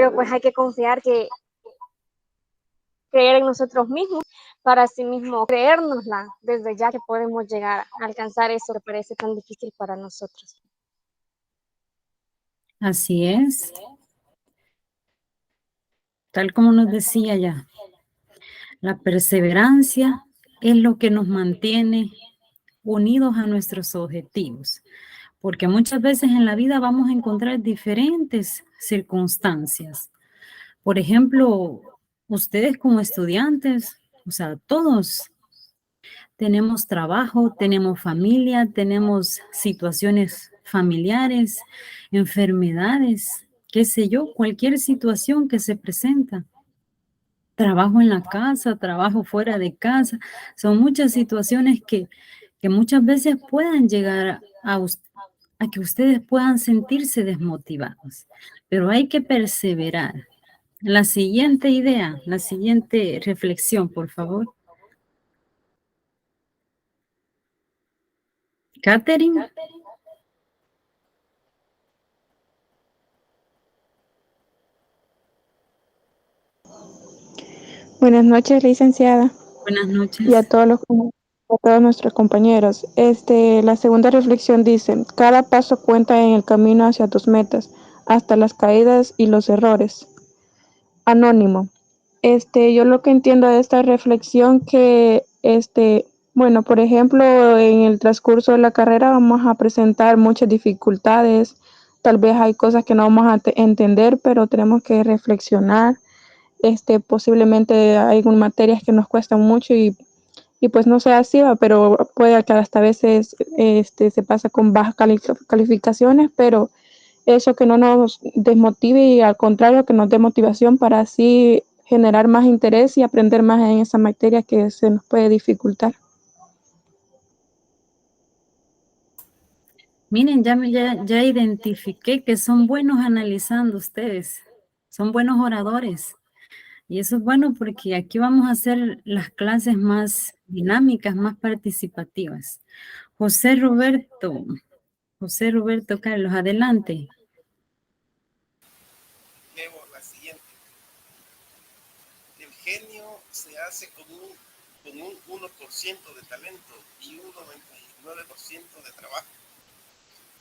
pero pues hay que confiar creer en nosotros mismos para así mismo creérnosla desde ya que podemos llegar a alcanzar eso que parece tan difícil para nosotros. Así es. Tal como nos decía ya, la perseverancia es lo que nos mantiene unidos a nuestros objetivos, porque muchas veces en la vida vamos a encontrar diferentes circunstancias. Por ejemplo, ustedes como estudiantes, o sea, todos tenemos trabajo, tenemos familia, tenemos situaciones familiares, enfermedades, qué sé yo, cualquier situación que se presenta. Trabajo en la casa, trabajo fuera de casa, son muchas situaciones que muchas veces puedan llegar a que ustedes puedan sentirse desmotivados, pero hay que perseverar. La siguiente idea, la siguiente reflexión, por favor. Catherine. Buenas noches, licenciada. Buenas noches. Y a todos nuestros compañeros. La segunda reflexión dice, cada paso cuenta en el camino hacia tus metas, hasta las caídas y los errores. Anónimo. Yo lo que entiendo de esta reflexión que, bueno, por ejemplo, en el transcurso de la carrera vamos a presentar muchas dificultades. Tal vez hay cosas que no vamos a entender, pero tenemos que reflexionar. Posiblemente hay algunas materias que nos cuestan mucho y pues no sea así, pero puede que hasta a veces se pasa con bajas calificaciones, pero eso que no nos desmotive y al contrario que nos dé motivación para así generar más interés y aprender más en esa materia que se nos puede dificultar. Miren, ya identifiqué que son buenos analizando ustedes, son buenos oradores. Y eso es bueno porque aquí vamos a hacer las clases más dinámicas, más participativas. José Roberto Carlos, adelante. Llevo la siguiente. El genio se hace con un 1% de talento y un 99% de trabajo.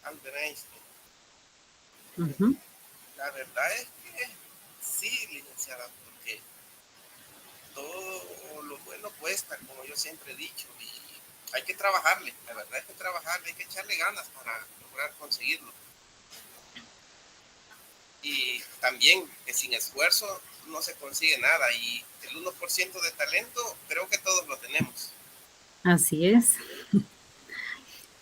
Albert Einstein. La verdad es que sí, licenciada, porque todo lo bueno cuesta, como yo siempre he dicho, y hay que trabajarle, la verdad es que trabajarle, hay que echarle ganas para lograr conseguirlo. Y también que sin esfuerzo no se consigue nada, y el 1% de talento creo que todos lo tenemos. Así es.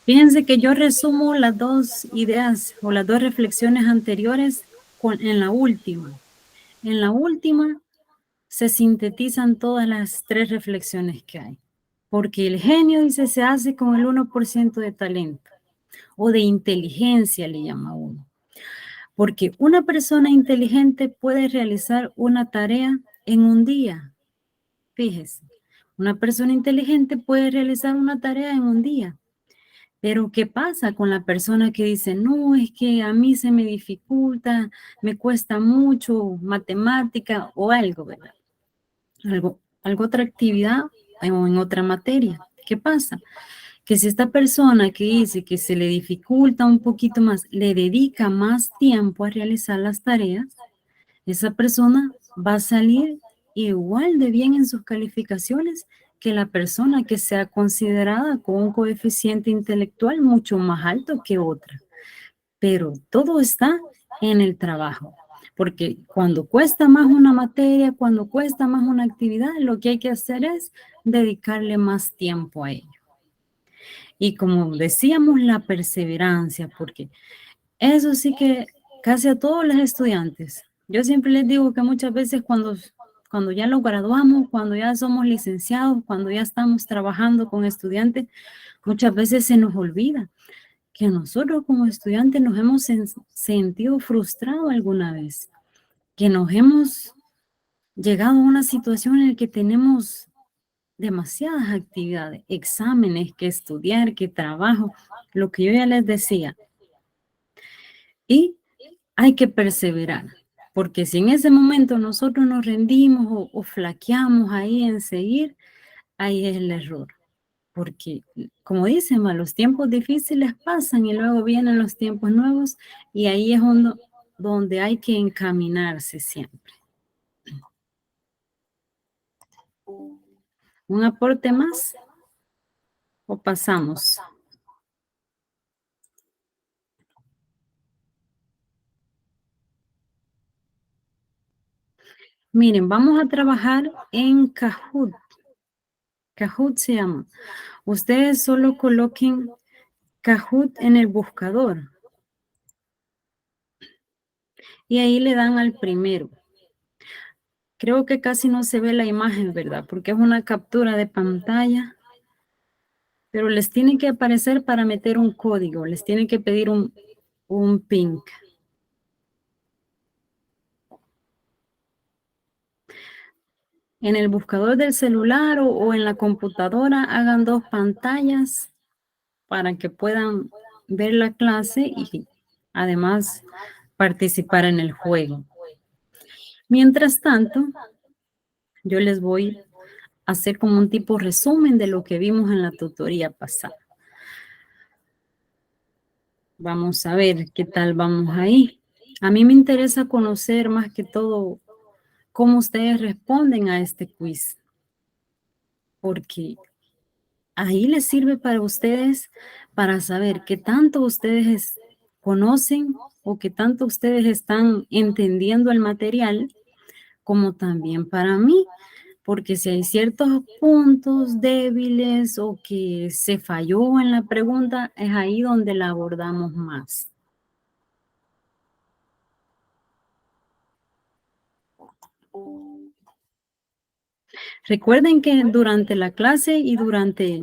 Fíjense que yo resumo las dos ideas o las dos reflexiones anteriores en la última. En la última se sintetizan todas las tres reflexiones que hay. Porque el genio, dice, se hace con el 1% de talento o de inteligencia, le llama uno. Porque una persona inteligente puede realizar una tarea en un día. Fíjese, una persona inteligente puede realizar una tarea en un día. Pero ¿qué pasa con la persona que dice, no, es que a mí se me dificulta, me cuesta mucho matemática o algo, ¿verdad? Algo otra actividad o en otra materia. ¿Qué pasa? Que si esta persona que dice que se le dificulta un poquito más, le dedica más tiempo a realizar las tareas, esa persona va a salir igual de bien en sus calificaciones que la persona que sea considerada con un coeficiente intelectual mucho más alto que otra. Pero todo está en el trabajo, porque cuando cuesta más una materia, cuando cuesta más una actividad, lo que hay que hacer es dedicarle más tiempo a ello. Y como decíamos, la perseverancia, porque eso sí que casi a todos los estudiantes, yo siempre les digo que muchas veces cuando ya lo graduamos, cuando ya somos licenciados, cuando ya estamos trabajando con estudiantes, muchas veces se nos olvida que nosotros como estudiantes nos hemos sentido frustrados alguna vez, que nos hemos llegado a una situación en la que tenemos demasiadas actividades, exámenes que estudiar, que trabajo, lo que yo ya les decía. Y hay que perseverar, Porque si en ese momento nosotros nos rendimos o flaqueamos ahí en seguir, ahí es el error. Porque, como dicen, los tiempos difíciles pasan y luego vienen los tiempos nuevos y ahí es donde hay que encaminarse siempre. ¿Un aporte más? ¿O pasamos? Miren, vamos a trabajar en Kahoot. Kahoot se llama. Ustedes solo coloquen Kahoot en el buscador. Y ahí le dan al primero. Creo que casi no se ve la imagen, ¿verdad? Porque es una captura de pantalla. Pero les tiene que aparecer para meter un código. Les tiene que pedir un PIN. En el buscador del celular o en la computadora hagan 2 pantallas para que puedan ver la clase y además participar en el juego. Mientras tanto, yo les voy a hacer como un tipo resumen de lo que vimos en la tutoría pasada. Vamos a ver qué tal vamos ahí. A mí me interesa conocer más que todo cómo ustedes responden a este quiz, porque ahí les sirve para ustedes para saber qué tanto ustedes conocen o qué tanto ustedes están entendiendo el material, como también para mí, porque si hay ciertos puntos débiles o que se falló en la pregunta, es ahí donde la abordamos más. Recuerden que durante la clase y durante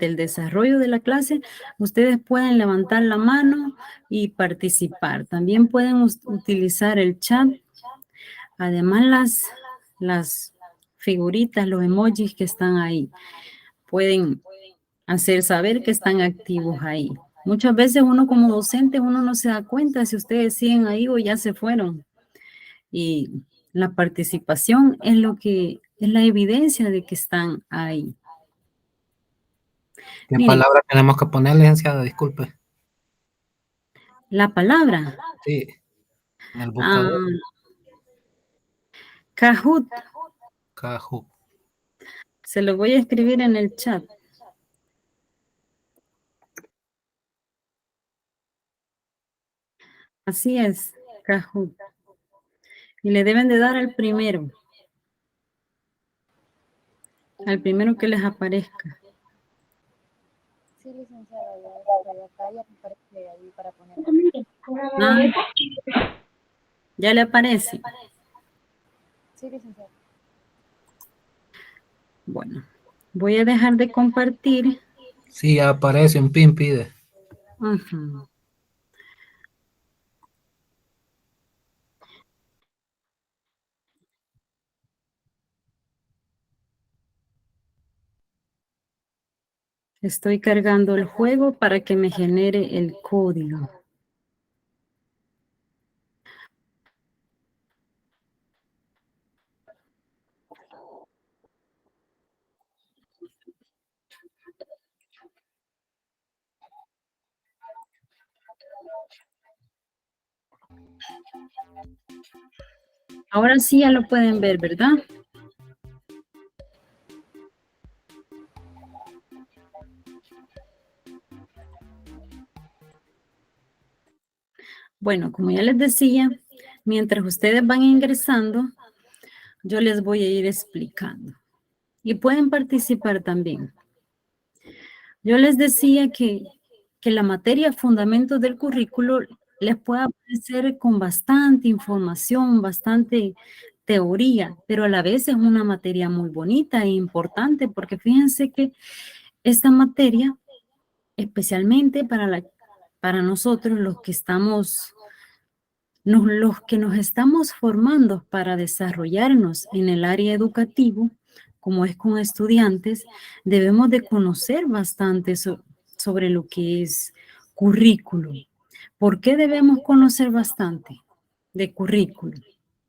el desarrollo de la clase, ustedes pueden levantar la mano y participar. También pueden utilizar el chat. Además, las figuritas, los emojis que están ahí, pueden hacer saber que están activos ahí. Muchas veces uno como docente, uno no se da cuenta si ustedes siguen ahí o ya se fueron. Y la participación es la evidencia de que están ahí. ¿Qué palabra tenemos que poner, licenciada? Disculpe. La palabra. Sí, en el buscador. Kahoot. Kahoot. Se lo voy a escribir en el chat. Así es, Kahoot. Y le deben de dar al primero. Al primero que les aparezca. Sí, licenciada, ya acá ya me aparece ahí para poner. ¿Ya le aparece? Sí, licenciada. Bueno, voy a dejar de compartir. Sí, ya aparece un pin, pide. Uh-huh. Estoy cargando el juego para que me genere el código. Ahora sí ya lo pueden ver, ¿verdad? Bueno, como ya les decía, mientras ustedes van ingresando, yo les voy a ir explicando. Y pueden participar también. Yo les decía que la materia Fundamentos del Currículo les puede aparecer con bastante información, bastante teoría, pero a la vez es una materia muy bonita e importante, porque fíjense que esta materia, especialmente para nosotros los que nos estamos formando para desarrollarnos en el área educativo, como es con estudiantes, debemos de conocer bastante sobre lo que es currículum. ¿Por qué debemos conocer bastante? de currículo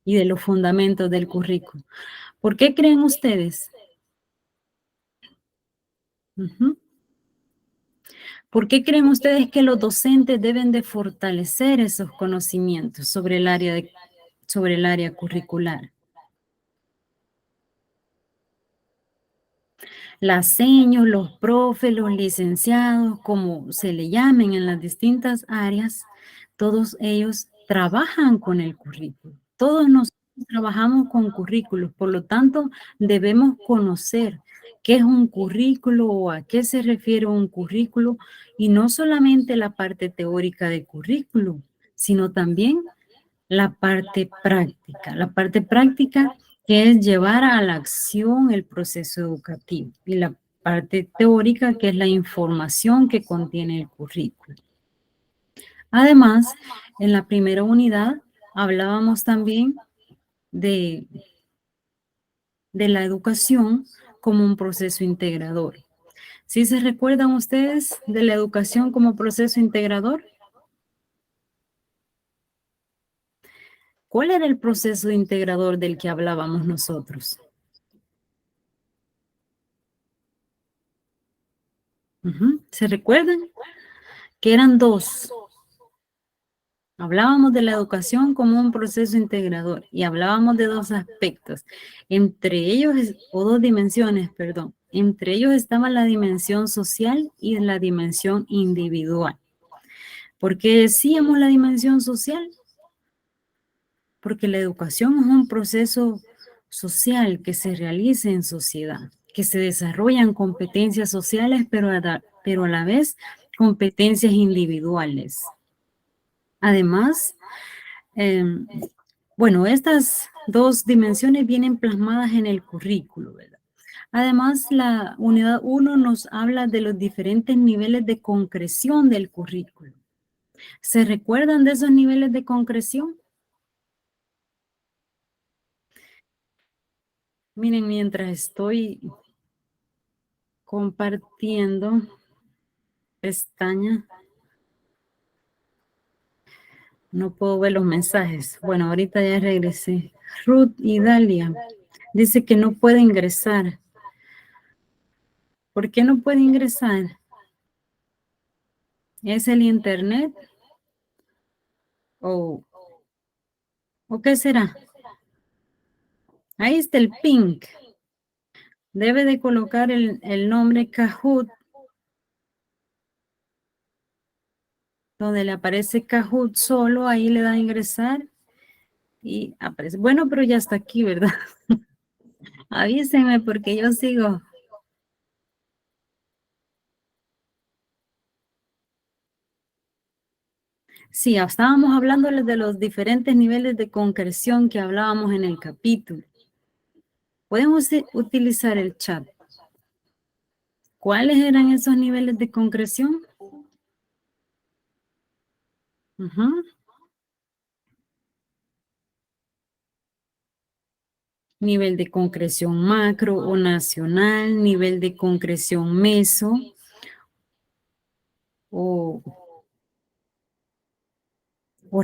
y de los fundamentos del currículo. ¿Por qué creen ustedes? ¿Por qué creen ustedes que los docentes deben de fortalecer esos conocimientos sobre el área curricular? Las seños, los profes, los licenciados, como se le llamen en las distintas áreas, todos ellos trabajan con el currículo. Todos nosotros trabajamos con currículos, por lo tanto, debemos conocer qué es un currículo o a qué se refiere un currículo, y no solamente la parte teórica del currículo, sino también la parte práctica. La parte práctica que es llevar a la acción el proceso educativo, y la parte teórica que es la información que contiene el currículo. Además, en la primera unidad hablábamos también de la educación como un proceso integrador. ¿Sí se recuerdan ustedes de la educación como proceso integrador? ¿Cuál era el proceso integrador del que hablábamos nosotros? ¿Se recuerdan? Que eran dos. Hablábamos de la educación como un proceso integrador y hablábamos de dos aspectos, entre ellos, o dos dimensiones, perdón. Entre ellos estaba la dimensión social y la dimensión individual. ¿Por qué decíamos la dimensión social? Porque la educación es un proceso social que se realiza en sociedad, que se desarrollan competencias sociales, pero a la vez competencias individuales. Además, bueno, estas dos dimensiones vienen plasmadas en el currículo, ¿verdad? Además, la unidad 1 nos habla de los diferentes niveles de concreción del currículo. ¿Se recuerdan de esos niveles de concreción? Miren, mientras estoy compartiendo pestaña, no puedo ver los mensajes. Bueno, ahorita ya regresé. Ruth y Dalia dice que no puede ingresar. ¿Por qué no puede ingresar? ¿Es el internet? ¿O qué será? Ahí está el pink. Debe de colocar el nombre Kahoot, donde le aparece Kahoot solo, ahí le da a ingresar y aparece. Bueno, pero ya está aquí, ¿verdad? Avísenme porque yo sigo. Sí, estábamos hablándoles de los diferentes niveles de concreción que hablábamos en el capítulo. Podemos utilizar el chat. ¿Cuáles eran esos niveles de concreción? Nivel de concreción macro o nacional, nivel de concreción meso o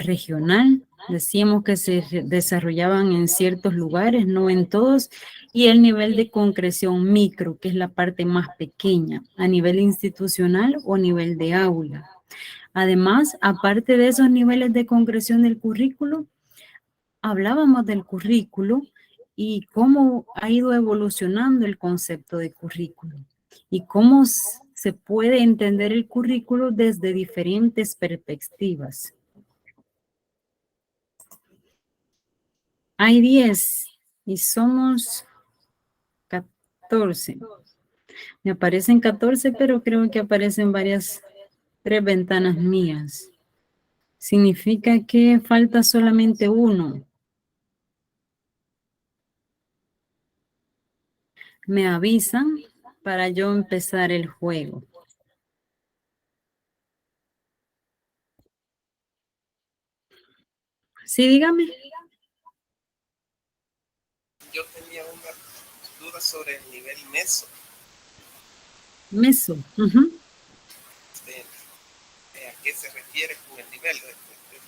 regional. Decíamos que se desarrollaban en ciertos lugares, no en todos, y el nivel de concreción micro, que es la parte más pequeña, a nivel institucional o nivel de aula. Además, aparte de esos niveles de concreción del currículo, hablábamos del currículo y cómo ha ido evolucionando el concepto de currículo y cómo se puede entender el currículo desde diferentes perspectivas. Hay 10 y somos 14. Me aparecen 14, pero creo que aparecen 3 ventanas mías. Significa que falta solamente uno. Me avisan para yo empezar el juego. Sí, dígame. Yo tenía una duda sobre el nivel meso. Meso. ¿A qué se refiere con el nivel?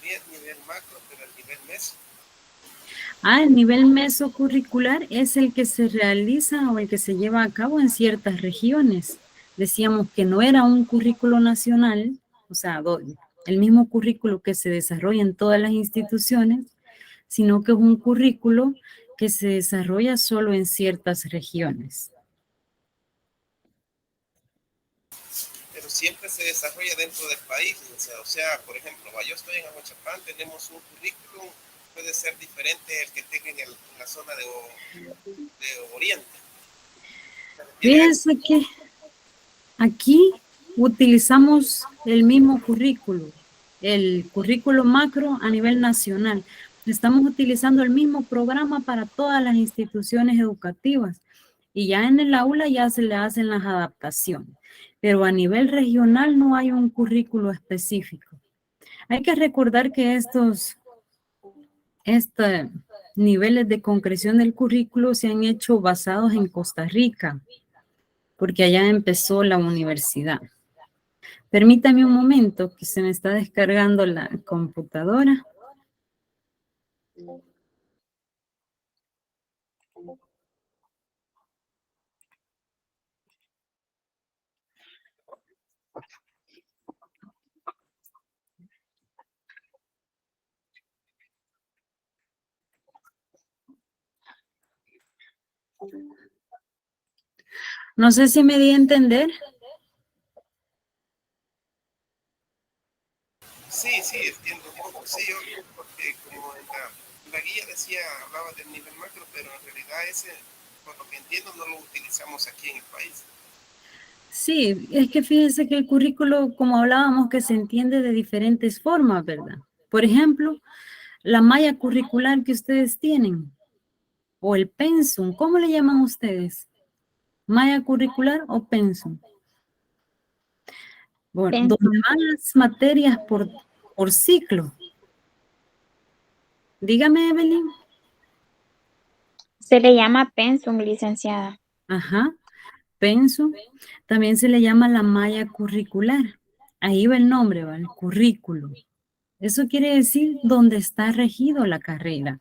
nivel macro, pero el nivel meso. El nivel mesocurricular es el que se realiza o el que se lleva a cabo en ciertas regiones. Decíamos que no era un currículo nacional, o sea, el mismo currículo que se desarrolla en todas las instituciones, sino que es un currículo que se desarrolla solo en ciertas regiones. Pero siempre se desarrolla dentro del país. O sea, por ejemplo, yo estoy en Aguachapán, tenemos un currículum, puede ser diferente el que tenga en la zona de Oriente. Fíjense que aquí utilizamos el mismo currículo, el currículo macro a nivel nacional. Estamos utilizando el mismo programa para todas las instituciones educativas y ya en el aula ya se le hacen las adaptaciones, pero a nivel regional no hay un currículo específico. Hay que recordar que estos niveles de concreción del currículo se han hecho basados en Costa Rica, porque allá empezó la universidad. Permítame un momento que se me está descargando la computadora. No sé si me di a entender. Sí, entiendo un poco. Sí, porque como en la guía hablaba del nivel macro, pero en realidad ese, por lo que entiendo, no lo utilizamos aquí en el país. Sí, es que fíjense que el currículo, como hablábamos, que se entiende de diferentes formas, ¿verdad? Por ejemplo, la malla curricular que ustedes tienen, o el pensum, ¿cómo le llaman ustedes? ¿Malla curricular o pensum? Bueno, Pensum. donde van las materias por ciclo. Dígame, Evelyn. Se le llama pensum, licenciada. Ajá, pensum. También se le llama la malla curricular. Ahí va el nombre, va el currículo. Eso quiere decir dónde está regido la carrera.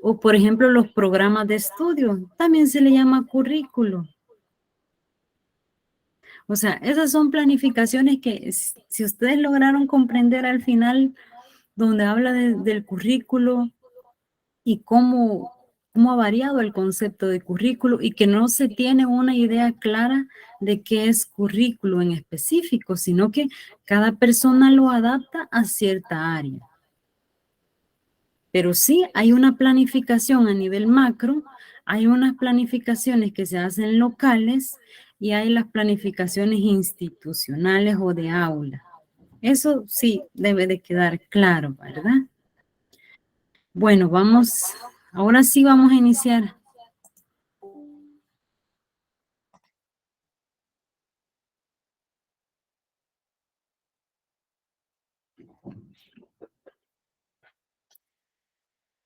O, por ejemplo, los programas de estudio, también se le llama currículo. O sea, esas son planificaciones que si ustedes lograron comprender al final, donde habla del currículo y cómo ha variado el concepto de currículo y que no se tiene una idea clara de qué es currículo en específico, sino que cada persona lo adapta a cierta área. Pero sí hay una planificación a nivel macro, hay unas planificaciones que se hacen locales y hay las planificaciones institucionales o de aula. Eso sí debe de quedar claro, ¿verdad? Bueno, ahora sí vamos a iniciar.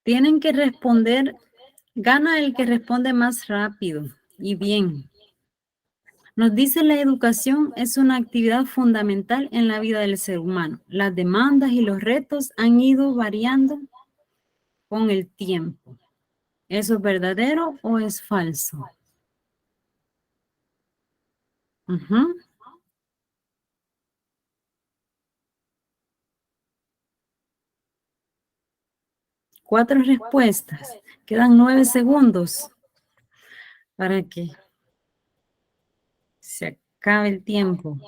Tienen que responder, gana el que responde más rápido y bien. Nos dice la educación es una actividad fundamental en la vida del ser humano. Las demandas y los retos han ido variando con el tiempo. ¿Eso es verdadero o es falso? Ujú. Cuatro respuestas. Quedan 9 segundos para que se acabe el tiempo.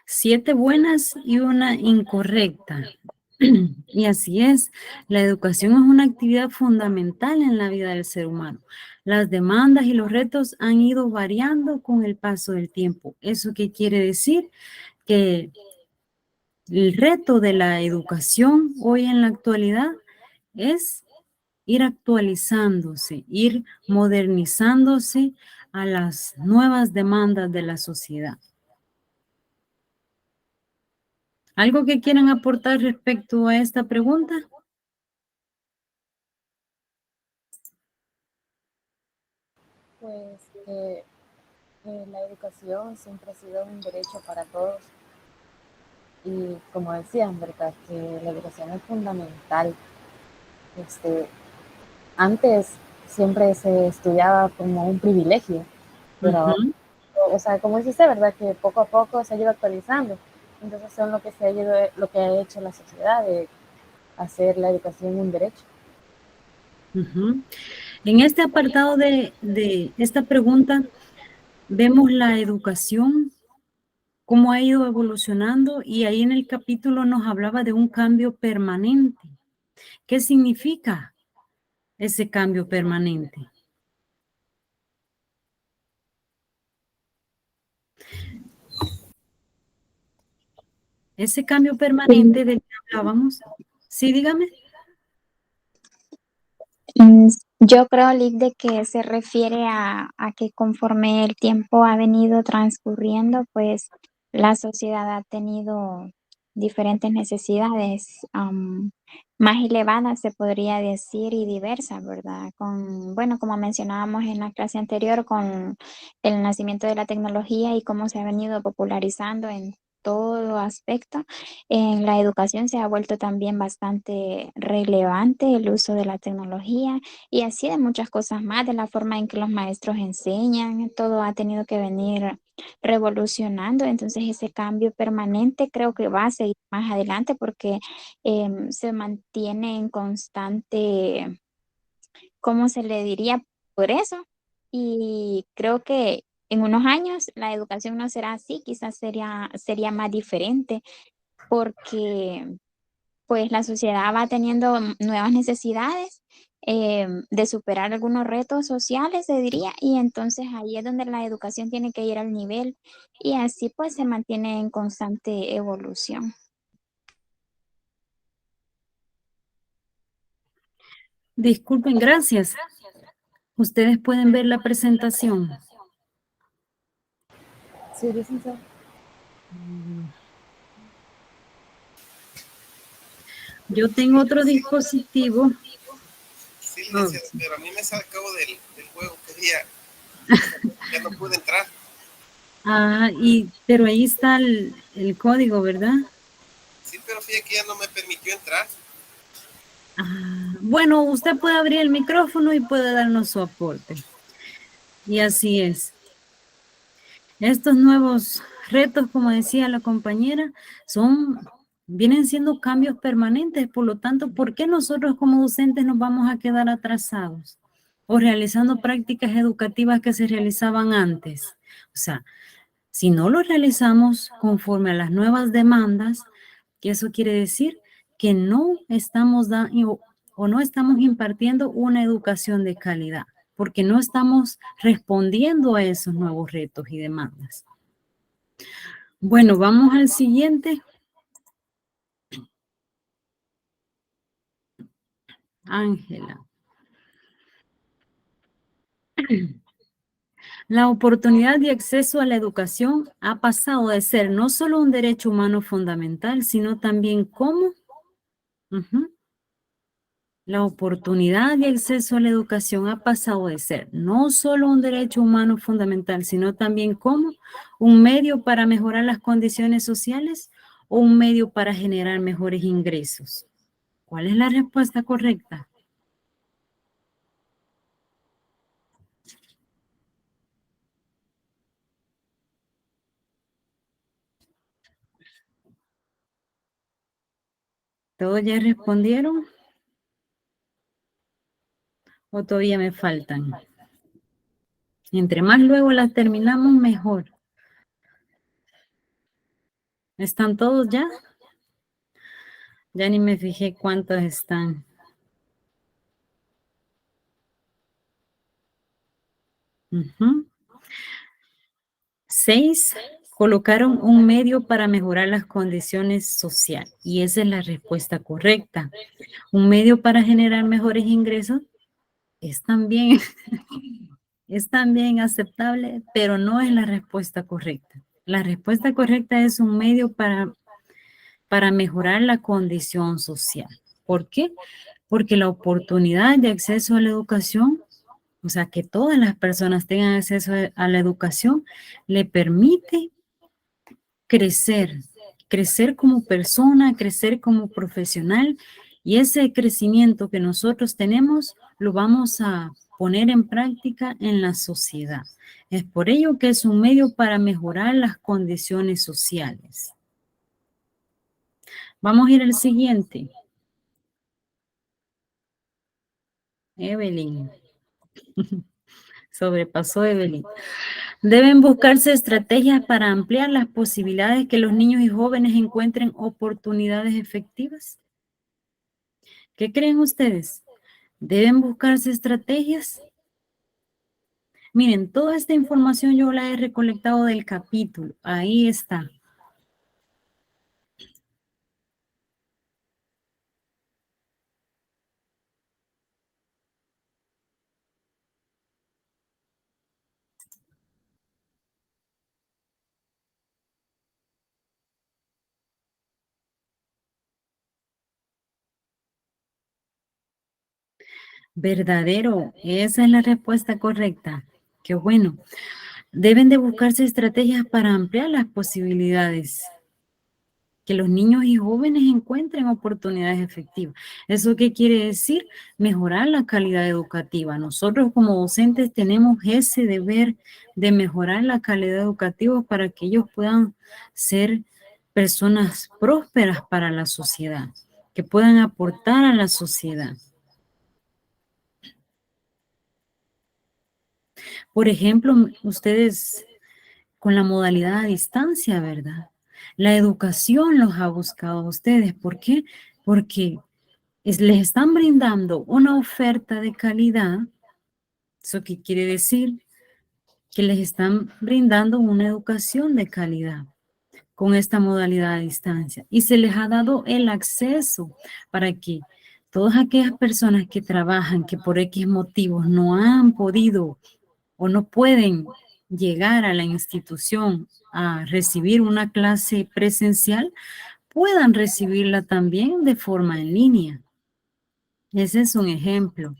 Siete buenas y una incorrecta. Y así es, la educación es una actividad fundamental en la vida del ser humano. Las demandas y los retos han ido variando con el paso del tiempo. ¿Eso qué quiere decir? Que el reto de la educación hoy en la actualidad es ir actualizándose, ir modernizándose a las nuevas demandas de la sociedad. ¿Algo que quieran aportar respecto a esta pregunta? Pues que la educación siempre ha sido un derecho para todos y como decían, ¿verdad? Que la educación es fundamental. Antes siempre se estudiaba como un privilegio, pero, o sea, como dice usted, ¿verdad? Que poco a poco se ha ido actualizando. Entonces son lo que ha hecho la sociedad de hacer la educación un derecho. En este apartado de esta pregunta, vemos la educación, cómo ha ido evolucionando, y ahí en el capítulo nos hablaba de un cambio permanente. ¿Qué significa ese cambio permanente? Ese cambio permanente del que hablábamos. Sí, dígame. Yo creo, Lick, de que se refiere a que conforme el tiempo ha venido transcurriendo, pues la sociedad ha tenido diferentes necesidades más elevadas, se podría decir, y diversas, ¿verdad? Bueno, como mencionábamos en la clase anterior, con el nacimiento de la tecnología y cómo se ha venido popularizando en todo aspecto. En la educación se ha vuelto también bastante relevante el uso de la tecnología y así de muchas cosas más, de la forma en que los maestros enseñan, todo ha tenido que venir revolucionando. Entonces ese cambio permanente creo que va a seguir más adelante porque se mantiene en constante, ¿cómo se le diría? Progreso. Y creo que en unos años la educación no será así, quizás sería más diferente porque pues la sociedad va teniendo nuevas necesidades de superar algunos retos sociales, se diría, y entonces ahí es donde la educación tiene que ir al nivel y así pues se mantiene en constante evolución. Disculpen, gracias. Ustedes pueden ver la presentación. Sí, licenciado. Yo tengo otro dispositivo. Sí, licenciado, pero a mí me sacó del juego que día. Ya no pude entrar. Pero ahí está el código, ¿verdad? Sí, pero fíjate que ya no me permitió entrar. Bueno, usted puede abrir el micrófono y puede darnos su aporte. Y así es. Estos nuevos retos, como decía la compañera, vienen siendo cambios permanentes. Por lo tanto, ¿por qué nosotros como docentes nos vamos a quedar atrasados o realizando prácticas educativas que se realizaban antes? O sea, si no lo realizamos conforme a las nuevas demandas, ¿qué eso quiere decir? Que no estamos dando o no estamos impartiendo una educación de calidad, porque no estamos respondiendo a esos nuevos retos y demandas. Bueno, vamos al siguiente. Ángela. La oportunidad de acceso a la educación ha pasado de ser no solo un derecho humano fundamental, sino también como la oportunidad de acceso a la educación ha pasado de ser no solo un derecho humano fundamental, sino también como un medio para mejorar las condiciones sociales o un medio para generar mejores ingresos. ¿Cuál es la respuesta correcta? ¿Todos ya respondieron? ¿O todavía me faltan? Entre más luego las terminamos, mejor. ¿Están todos ya? Ya ni me fijé cuántos están. Ujú. 6. Colocaron un medio para mejorar las condiciones sociales. Y esa es la respuesta correcta. Un medio para generar mejores ingresos es también Es también aceptable, pero no es la respuesta correcta. La respuesta correcta es un medio para mejorar la condición social. ¿Por qué? Porque la oportunidad de acceso a la educación, o sea, que todas las personas tengan acceso a la educación, le permite crecer como persona, crecer como profesional, y ese crecimiento que nosotros tenemos lo vamos a poner en práctica en la sociedad. Es por ello que es un medio para mejorar las condiciones sociales. Vamos a ir al siguiente. Evelyn. Sobrepasó Evelyn. Deben buscarse estrategias para ampliar las posibilidades que los niños y jóvenes encuentren oportunidades efectivas. ¿Qué creen ustedes? ¿Deben buscarse estrategias? Miren, toda esta información yo la he recolectado del capítulo. Ahí está. Verdadero, esa es la respuesta correcta. Qué bueno. Deben de buscarse estrategias para ampliar las posibilidades, que los niños y jóvenes encuentren oportunidades efectivas. ¿Eso qué quiere decir? Mejorar la calidad educativa. Nosotros como docentes tenemos ese deber de mejorar la calidad educativa para que ellos puedan ser personas prósperas para la sociedad, que puedan aportar a la sociedad. Por ejemplo, ustedes con la modalidad a distancia, ¿verdad? La educación los ha buscado a ustedes. ¿Por qué? Porque les están brindando una oferta de calidad. ¿Eso qué quiere decir? Que les están brindando una educación de calidad con esta modalidad a distancia. Y se les ha dado el acceso para que todas aquellas personas que trabajan, que por X motivos no han podido o no pueden llegar a la institución a recibir una clase presencial, puedan recibirla también de forma en línea. Ese es un ejemplo.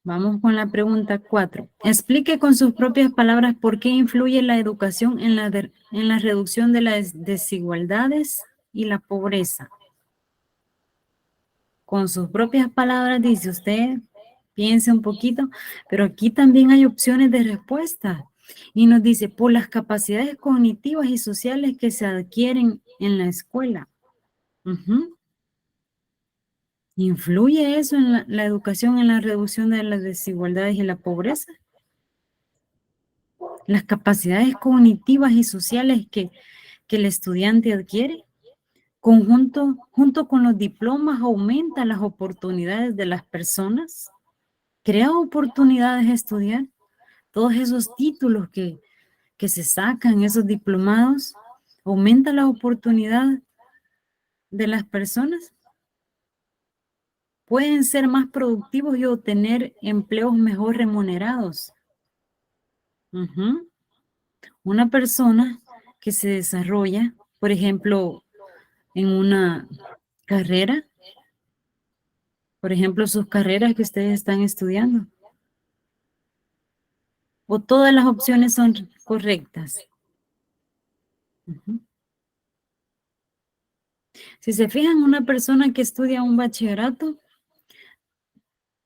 Vamos con la pregunta 4. Explique con sus propias palabras por qué influye la educación en la reducción de las desigualdades y la pobreza. Con sus propias palabras, dice usted, piense un poquito, pero aquí también hay opciones de respuesta. Y nos dice, por las capacidades cognitivas y sociales que se adquieren en la escuela. ¿Influye eso en la educación en la reducción de las desigualdades y la pobreza? Las capacidades cognitivas y sociales que el estudiante adquiere, junto con los diplomas, aumenta las oportunidades de las personas, crea oportunidades de estudiar. Todos esos títulos que se sacan, esos diplomados, aumenta la oportunidad de las personas. Pueden ser más productivos y obtener empleos mejor remunerados. Una persona que se desarrolla, por ejemplo, en una carrera, por ejemplo, sus carreras que ustedes están estudiando, o todas las opciones son correctas. Si se fijan, una persona que estudia un bachillerato,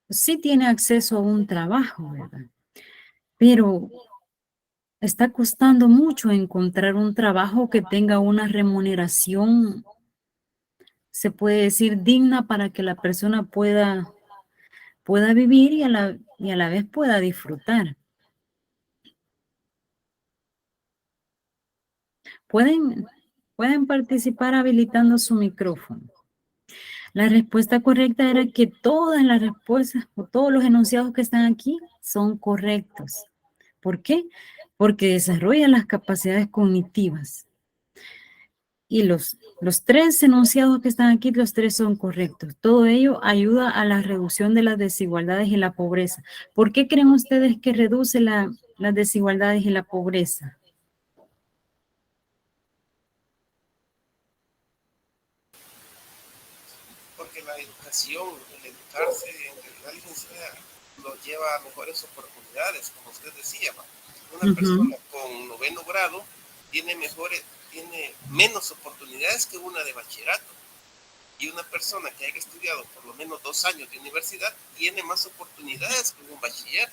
sí tiene acceso a un trabajo, ¿verdad? Pero está costando mucho encontrar un trabajo que tenga una remuneración, se puede decir, digna para que la persona pueda vivir y a la vez pueda disfrutar. Pueden participar habilitando su micrófono. La respuesta correcta era que todas las respuestas o todos los enunciados que están aquí son correctos. ¿Por qué? Porque desarrollan las capacidades cognitivas. Y los tres enunciados que están aquí, los tres son correctos. Todo ello ayuda a la reducción de las desigualdades y la pobreza. ¿Por qué creen ustedes que reduce las desigualdades y la pobreza? Porque la educación, el educarse, en realidad, licenciada, nos lleva a mejores oportunidades, como usted decía. Una persona con 9º grado tiene menos oportunidades que una de bachillerato. Y una persona que haya estudiado por lo menos 2 años de universidad tiene más oportunidades que un bachiller.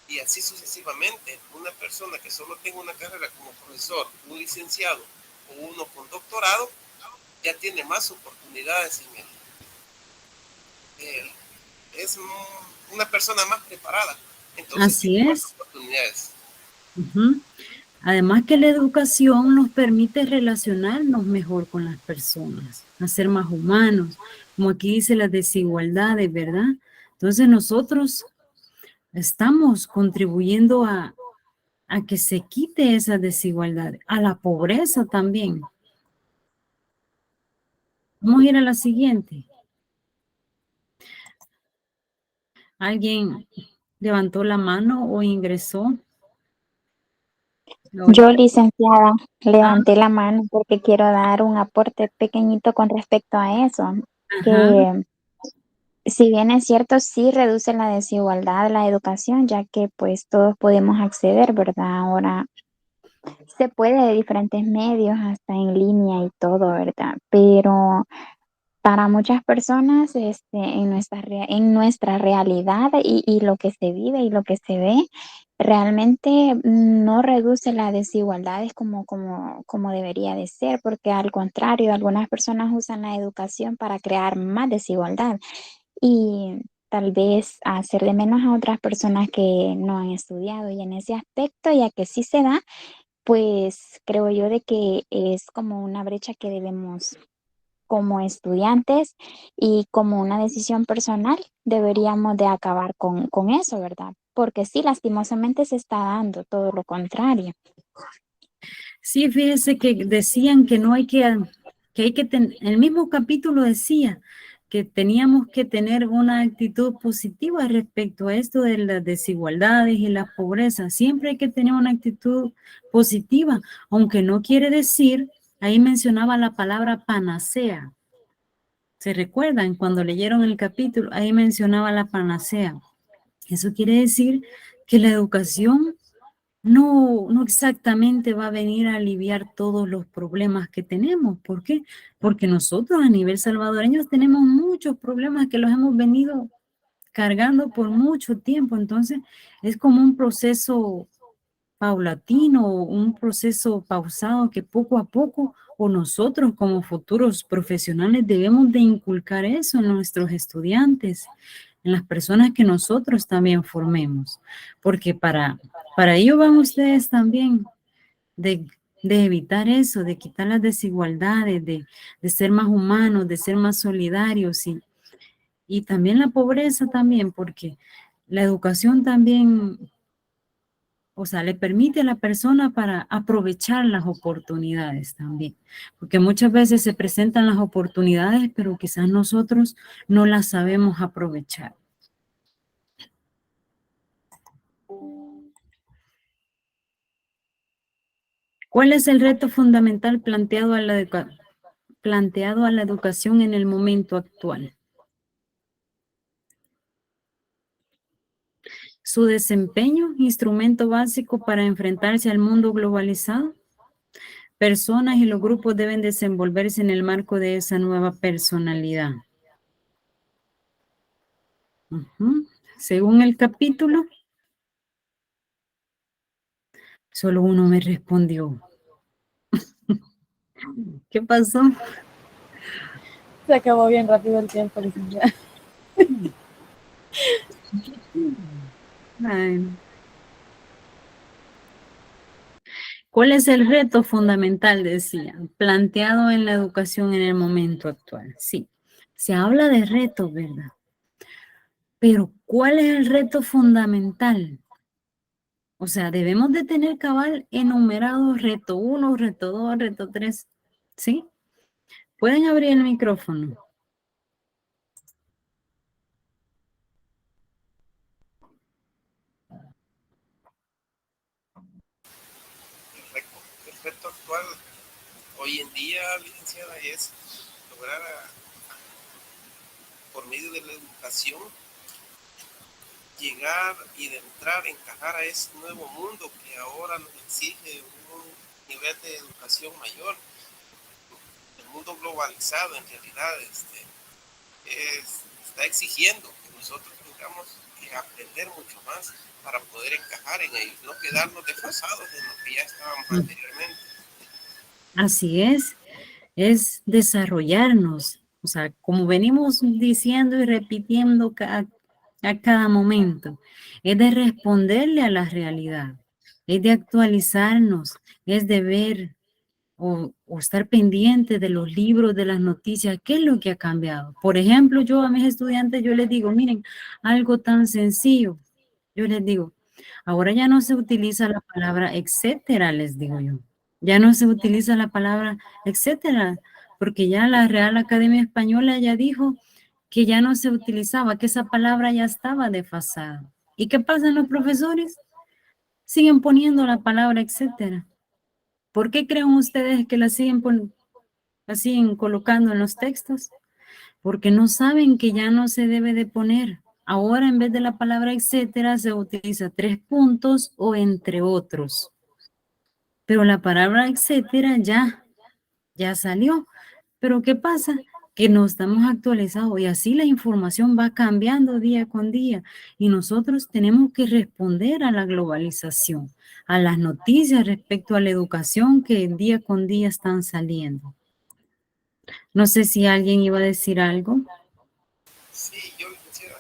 Y así sucesivamente. Una persona que solo tenga una carrera como profesor, un licenciado o uno con doctorado, ya tiene más oportunidades en él. Es una persona más preparada. Entonces Así tiene es. más oportunidades. Además que la educación nos permite relacionarnos mejor con las personas, a ser más humanos, como aquí dice las desigualdades, ¿verdad? Entonces nosotros estamos contribuyendo a que se quite esa desigualdad, a la pobreza también. Vamos a ir a la siguiente. ¿Alguien levantó la mano o ingresó? Yo, licenciada, levanté la mano porque quiero dar un aporte pequeñito con respecto a eso, que si bien es cierto, sí reduce la desigualdad de la educación, ya que pues todos podemos acceder, ¿verdad? Ahora se puede de diferentes medios, hasta en línea y todo, ¿verdad? Pero para muchas personas, en nuestra realidad y lo que se vive y lo que se ve, realmente no reduce las desigualdades como debería de ser, porque al contrario, algunas personas usan la educación para crear más desigualdad y tal vez hacer de menos a otras personas que no han estudiado. Y en ese aspecto, ya que sí se da, pues creo yo de que es como una brecha que debemos, como estudiantes y como una decisión personal, deberíamos de acabar con eso, ¿verdad? Porque sí, lastimosamente se está dando todo lo contrario. Sí, fíjese que decían que no hay que hay que tener, el mismo capítulo decía que teníamos que tener una actitud positiva respecto a esto de las desigualdades y la pobreza. Siempre hay que tener una actitud positiva, aunque no quiere decir, ahí mencionaba la palabra panacea. ¿Se recuerdan cuando leyeron el capítulo? Ahí mencionaba la panacea. Eso quiere decir que la educación no exactamente va a venir a aliviar todos los problemas que tenemos. ¿Por qué? Porque nosotros a nivel salvadoreño tenemos muchos problemas que los hemos venido cargando por mucho tiempo. Entonces, es como un proceso paulatino, un proceso pausado que poco a poco, o nosotros como futuros profesionales debemos de inculcar eso en nuestros estudiantes, en las personas que nosotros también formemos, porque para ello van ustedes también de evitar eso, de quitar las desigualdades, de ser más humanos, de ser más solidarios y también la pobreza también, porque la educación también, o sea, le permite a la persona para aprovechar las oportunidades también, porque muchas veces se presentan las oportunidades, pero quizás nosotros no las sabemos aprovechar. ¿Cuál es el reto fundamental planteado a la educación en el momento actual? Su desempeño, instrumento básico para enfrentarse al mundo globalizado. Personas y los grupos deben desenvolverse en el marco de esa nueva personalidad. Según el capítulo, solo uno me respondió. ¿Qué pasó? Se acabó bien rápido el tiempo, licenciada. Ay. ¿Cuál es el reto fundamental, decía, planteado en la educación en el momento actual? Sí, se habla de retos, ¿verdad? Pero ¿cuál es el reto fundamental? O sea, debemos de tener cabal enumerados reto 1, reto 2, reto 3, ¿sí? Pueden abrir el micrófono. El reto actual hoy en día, licenciada, es lograr por medio de la educación llegar y de entrar, encajar a ese nuevo mundo que ahora nos exige un nivel de educación mayor. El mundo globalizado en realidad está exigiendo que nosotros tengamos que aprender mucho más para poder encajar en ellos, no quedarnos desfasados en lo que ya estábamos anteriormente. Así es desarrollarnos. O sea, como venimos diciendo y repitiendo a cada momento, es de responderle a la realidad, es de actualizarnos, es de ver o estar pendiente de los libros, de las noticias, qué es lo que ha cambiado. Por ejemplo, yo a mis estudiantes, yo les digo, miren, algo tan sencillo, yo les digo, ahora ya no se utiliza la palabra etcétera, les digo yo. Ya no se utiliza la palabra etcétera, porque ya la Real Academia Española ya dijo que ya no se utilizaba, que esa palabra ya estaba desfasada. ¿Y qué pasa los profesores? Siguen poniendo la palabra etcétera. ¿Por qué creen ustedes que la siguen colocando en los textos? Porque no saben que ya no se debe de poner. Ahora en vez de la palabra etcétera se utiliza 3 puntos o entre otros. Pero la palabra etcétera ya salió. Pero ¿qué pasa? Que no estamos actualizados y así la información va cambiando día con día y nosotros tenemos que responder a la globalización, a las noticias respecto a la educación que día con día están saliendo. No sé si alguien iba a decir algo. Sí, yo quisiera,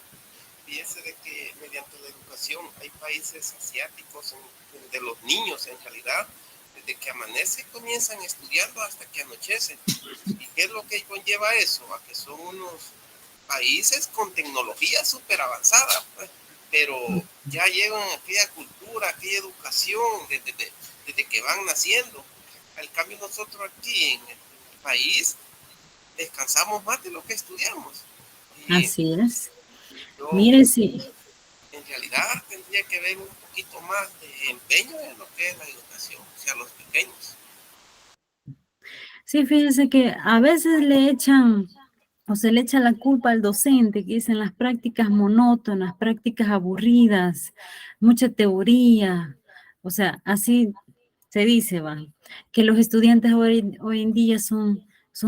fíjese de que mediante la educación hay países asiáticos de los niños en realidad, desde que amanece comienzan estudiando hasta que anochece. ¿Y qué es lo que conlleva eso? A que son unos países con tecnología súper avanzada, pues, pero ya llevan aquella cultura, aquella educación desde que van naciendo. Al cambio nosotros aquí en el país descansamos más de lo que estudiamos. Y así es. yo, Mire, sí. en realidad tendría que haber un poquito más de empeño en lo que es la educación, o sea, los pequeños. Sí, fíjense que a veces le echan o se le echa la culpa al docente, que dicen las prácticas monótonas, prácticas aburridas, mucha teoría. O sea, así se dice, va, que los estudiantes hoy en día son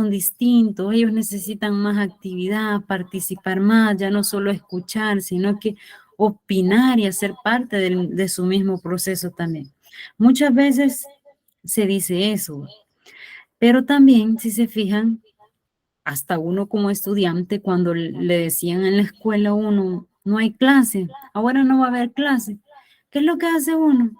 distintos, ellos necesitan más actividad, participar más, ya no solo escuchar, sino que opinar y hacer parte de su mismo proceso también. Muchas veces se dice eso, pero también, si se fijan, hasta uno como estudiante, cuando le decían en la escuela a uno, no hay clase, ahora no va a haber clase, ¿qué es lo que hace uno?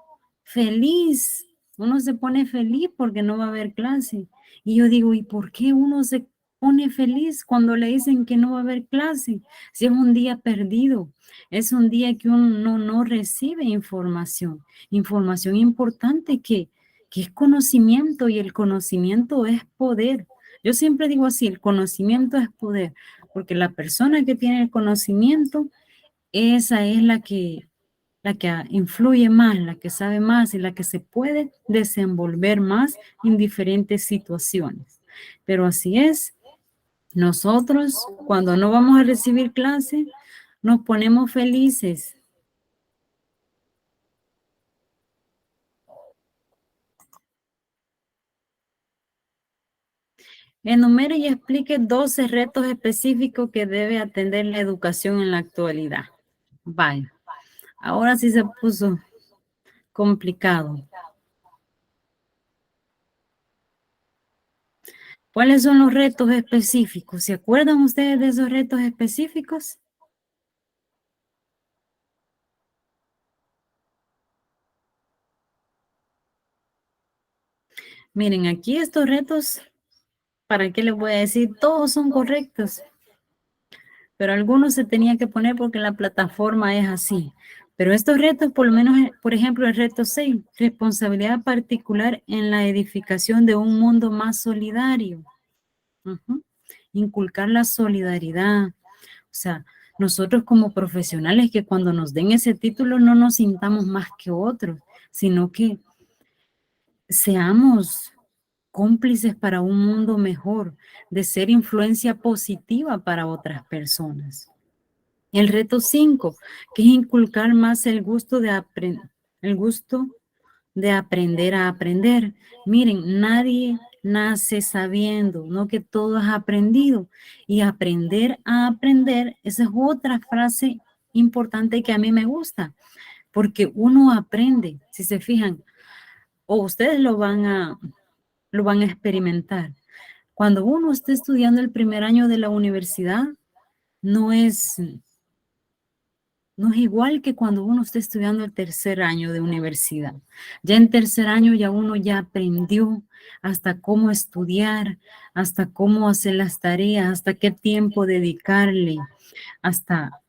Feliz, uno se pone feliz porque no va a haber clase. Y yo digo, ¿y por qué uno se pone feliz cuando le dicen que no va a haber clase? Si es un día perdido, es un día que uno no recibe información importante que es conocimiento y el conocimiento es poder. Yo siempre digo así, el conocimiento es poder, porque la persona que tiene el conocimiento, esa es la que influye más, la que sabe más y la que se puede desenvolver más en diferentes situaciones. Pero así es, nosotros cuando no vamos a recibir clase, nos ponemos felices. Enumere y explique 12 retos específicos que debe atender la educación en la actualidad. Vaya, ahora sí se puso complicado. ¿Cuáles son los retos específicos? ¿Se acuerdan ustedes de esos retos específicos? Miren, aquí estos retos, ¿para qué les voy a decir? Todos son correctos, pero algunos se tenía que poner porque la plataforma es así. Pero estos retos, por lo menos, por ejemplo, el reto 6, responsabilidad particular en la edificación de un mundo más solidario. Ujú. Inculcar la solidaridad. O sea, nosotros como profesionales que cuando nos den ese título no nos sintamos más que otros, sino que seamos cómplices para un mundo mejor, de ser influencia positiva para otras personas. El reto 5, que es inculcar más el gusto de aprender a aprender. Miren, nadie nace sabiendo, no que todo es aprendido. Y aprender a aprender, esa es otra frase importante que a mí me gusta, porque uno aprende, si se fijan, o ustedes lo van a experimentar. Cuando uno está estudiando el primer año de la universidad, no es igual que cuando uno está estudiando el tercer año de universidad. Ya en tercer año ya uno ya aprendió hasta cómo estudiar, hasta cómo hacer las tareas, hasta qué tiempo dedicarle, hasta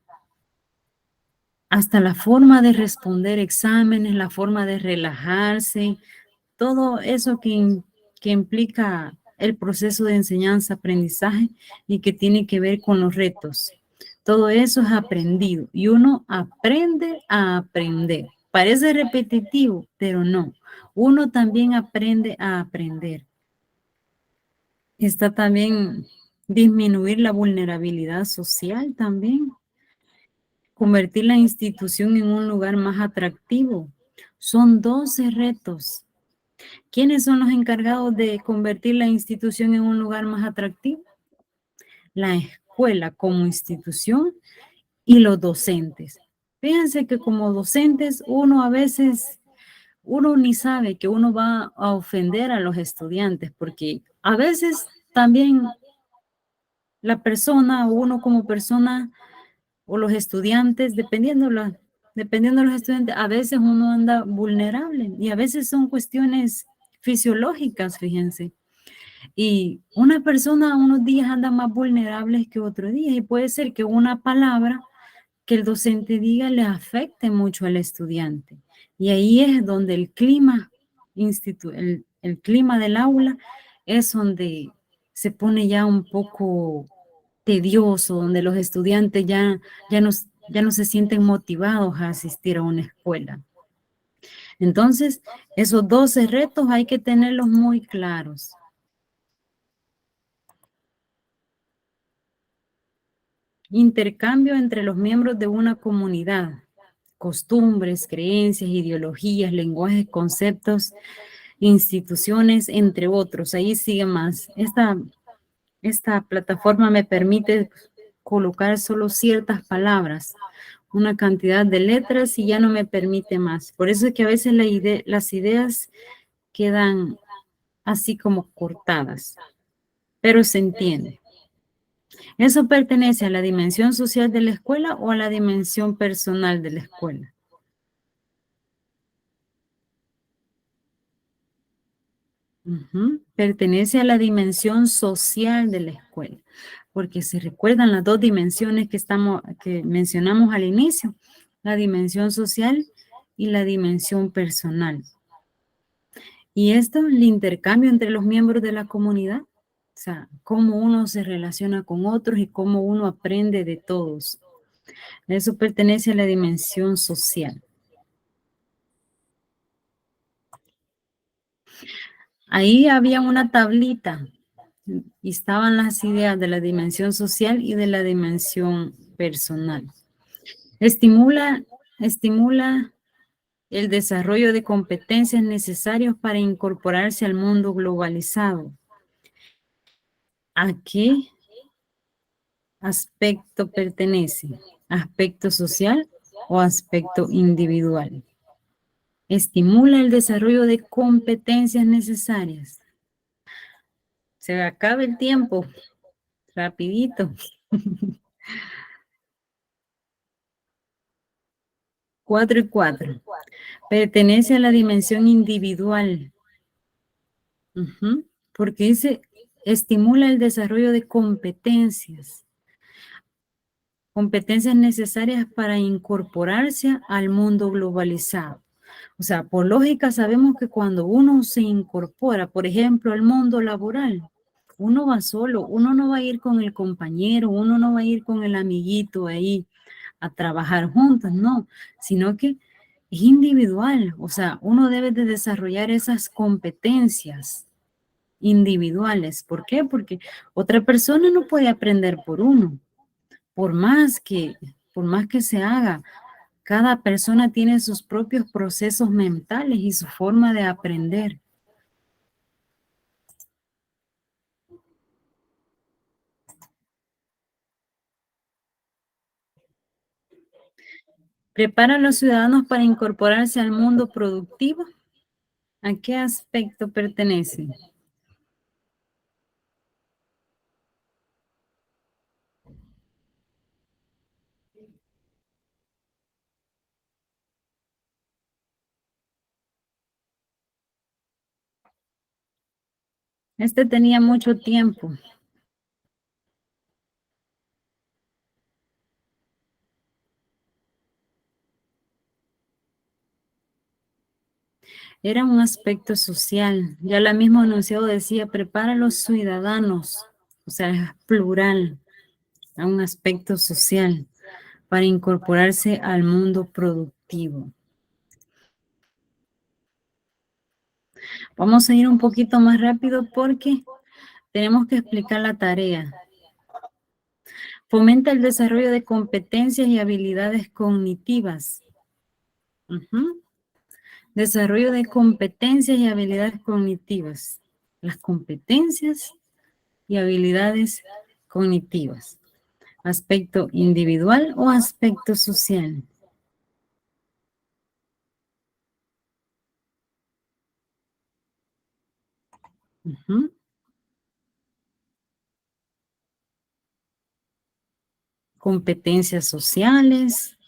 la forma de responder exámenes, la forma de relajarse, todo eso que implica el proceso de enseñanza-aprendizaje y que tiene que ver con los retos. Todo eso es aprendido y uno aprende a aprender. Parece repetitivo, pero no. Uno también aprende a aprender. Está también disminuir la vulnerabilidad social también. Convertir la institución en un lugar más atractivo. Son 12 retos. ¿Quiénes son los encargados de convertir la institución en un lugar más atractivo? La escuela como institución y los docentes. Fíjense que como docentes uno a veces, uno ni sabe que uno va a ofender a los estudiantes, porque a veces también la persona, uno como persona o los estudiantes, dependiendo de los estudiantes, a veces uno anda vulnerable y a veces son cuestiones fisiológicas, fíjense. Y una persona unos días anda más vulnerable que otro día y puede ser que una palabra que el docente diga le afecte mucho al estudiante. Y ahí es donde el clima, el clima del aula es donde se pone ya un poco tedioso, donde los estudiantes ya no se sienten motivados a asistir a una escuela. Entonces, esos 12 retos hay que tenerlos muy claros. Intercambio entre los miembros de una comunidad, costumbres, creencias, ideologías, lenguajes, conceptos, instituciones, entre otros. Ahí sigue más. Esta plataforma me permite colocar solo ciertas palabras, una cantidad de letras y ya no me permite más. Por eso es que a veces las ideas quedan así como cortadas, pero se entiende. ¿Eso pertenece a la dimensión social de la escuela o a la dimensión personal de la escuela? Pertenece a la dimensión social de la escuela, porque se recuerdan las dos dimensiones que mencionamos al inicio, la dimensión social y la dimensión personal. Y esto, el intercambio entre los miembros de la comunidad, o sea, cómo uno se relaciona con otros y cómo uno aprende de todos. Eso pertenece a la dimensión social. Ahí había una tablita y estaban las ideas de la dimensión social y de la dimensión personal. Estimula el desarrollo de competencias necesarias para incorporarse al mundo globalizado. ¿A qué aspecto pertenece? ¿Aspecto social o aspecto individual? Estimula el desarrollo de competencias necesarias. Se acaba el tiempo, rapidito. 4 y 4. Pertenece a la dimensión individual. Porque dice, estimula el desarrollo de competencias. Competencias necesarias para incorporarse al mundo globalizado. O sea, por lógica sabemos que cuando uno se incorpora, por ejemplo, al mundo laboral, uno va solo, uno no va a ir con el compañero, uno no va a ir con el amiguito ahí a trabajar juntos, no, sino que es individual, o sea, uno debe de desarrollar esas competencias individuales. ¿Por qué? Porque otra persona no puede aprender por uno, por más que se haga. Cada persona tiene sus propios procesos mentales y su forma de aprender. ¿Prepara a los ciudadanos para incorporarse al mundo productivo? ¿A qué aspecto pertenece? Este tenía mucho tiempo. Era un aspecto social. Ya la misma enunciado decía, prepara a los ciudadanos, o sea, es plural, a un aspecto social para incorporarse al mundo productivo. Vamos a ir un poquito más rápido porque tenemos que explicar la tarea. Fomenta el desarrollo de competencias y habilidades cognitivas. Desarrollo de competencias y habilidades cognitivas. Las competencias y habilidades cognitivas. Aspecto individual o aspecto social. Competencias sociales.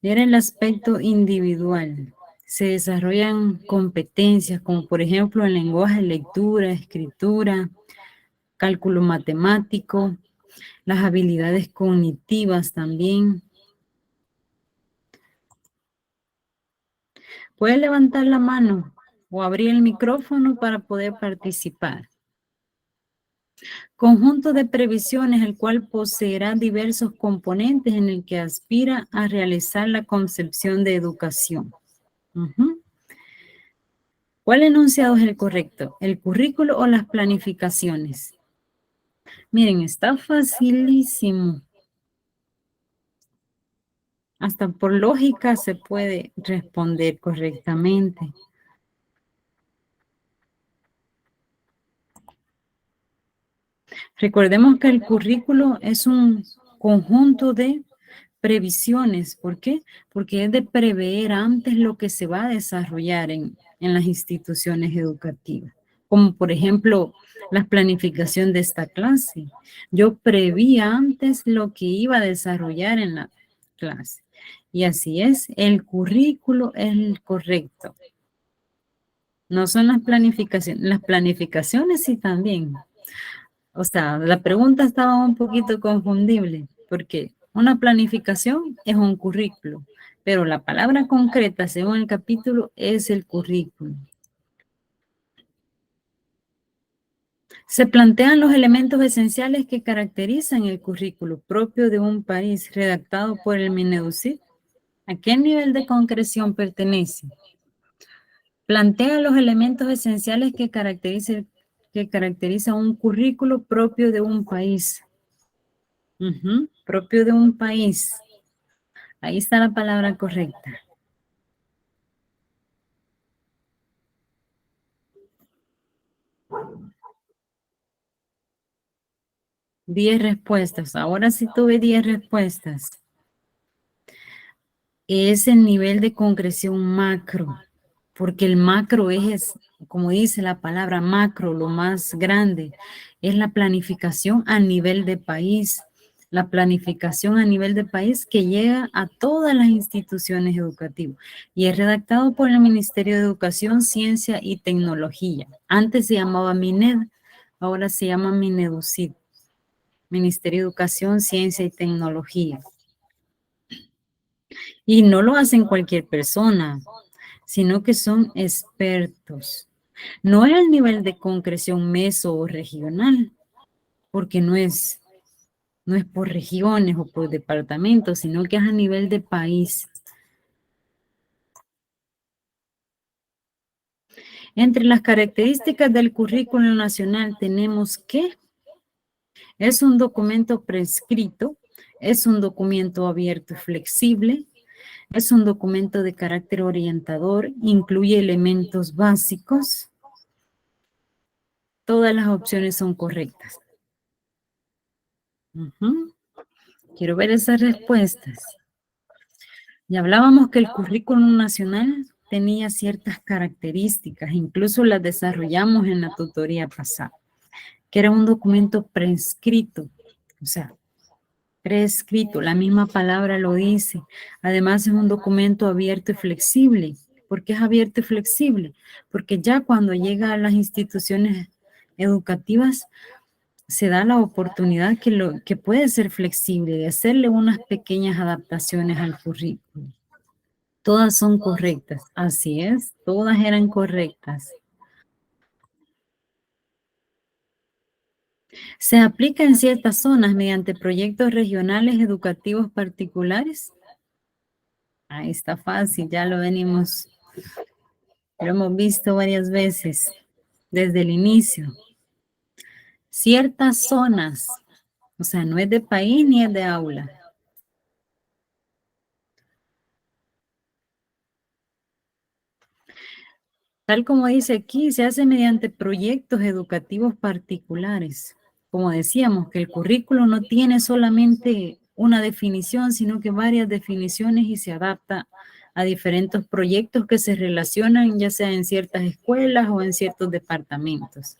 Era el aspecto individual. Se desarrollan competencias como por ejemplo el lenguaje, lectura, escritura, cálculo matemático, las habilidades cognitivas también. Puede levantar la mano o abrir el micrófono para poder participar. Conjunto de previsiones, el cual poseerá diversos componentes en el que aspira a realizar la concepción de educación. ¿Cuál enunciado es el correcto? ¿El currículo o las planificaciones? Miren, está facilísimo. Hasta por lógica se puede responder correctamente. Recordemos que el currículo es un conjunto de previsiones. ¿Por qué? Porque es de prever antes lo que se va a desarrollar en las instituciones educativas. Como por ejemplo, la planificación de esta clase. Yo preví antes lo que iba a desarrollar en la clase. Y así es, el currículo es el correcto. No son las planificaciones sí también. O sea, la pregunta estaba un poquito confundible, porque una planificación es un currículo, pero la palabra concreta, según el capítulo, es el currículo. Se plantean los elementos esenciales que caracterizan el currículo propio de un país redactado por el Mineducit. ¿A qué nivel de concreción pertenece? Plantea los elementos esenciales que caracteriza un currículo propio de un país. Propio de un país. Ahí está la palabra correcta. Diez respuestas. Ahora sí tuve 10 respuestas. Es el nivel de concreción macro, porque el macro es, como dice la palabra macro, lo más grande, es la planificación a nivel de país. La planificación a nivel de país que llega a todas las instituciones educativas y es redactado por el Ministerio de Educación, Ciencia y Tecnología. Antes se llamaba MINED, ahora se llama Mineducit, Ministerio de Educación, Ciencia y Tecnología. Y no lo hacen cualquier persona, sino que son expertos. No es el nivel de concreción meso o regional, porque no es por regiones o por departamentos, sino que es a nivel de país. Entre las características del currículo nacional tenemos que es un documento prescrito, es un documento abierto y flexible, es un documento de carácter orientador, incluye elementos básicos. Todas las opciones son correctas. Quiero ver esas respuestas. Ya hablábamos que el currículum nacional tenía ciertas características, incluso las desarrollamos en la tutoría pasada, que era un documento prescrito, o sea, prescrito, la misma palabra lo dice. Además es un documento abierto y flexible. ¿Por qué es abierto y flexible? Porque ya cuando llega a las instituciones educativas se da la oportunidad que puede ser flexible, de hacerle unas pequeñas adaptaciones al currículum. Todas son correctas, así es, todas eran correctas. Se aplica en ciertas zonas mediante proyectos regionales educativos particulares. Ahí está fácil, ya lo hemos visto varias veces desde el inicio. Ciertas zonas, o sea, no es de país ni es de aula. Tal como dice aquí, se hace mediante proyectos educativos particulares. Como decíamos, que el currículo no tiene solamente una definición, sino que varias definiciones y se adapta a diferentes proyectos que se relacionan, ya sea en ciertas escuelas o en ciertos departamentos.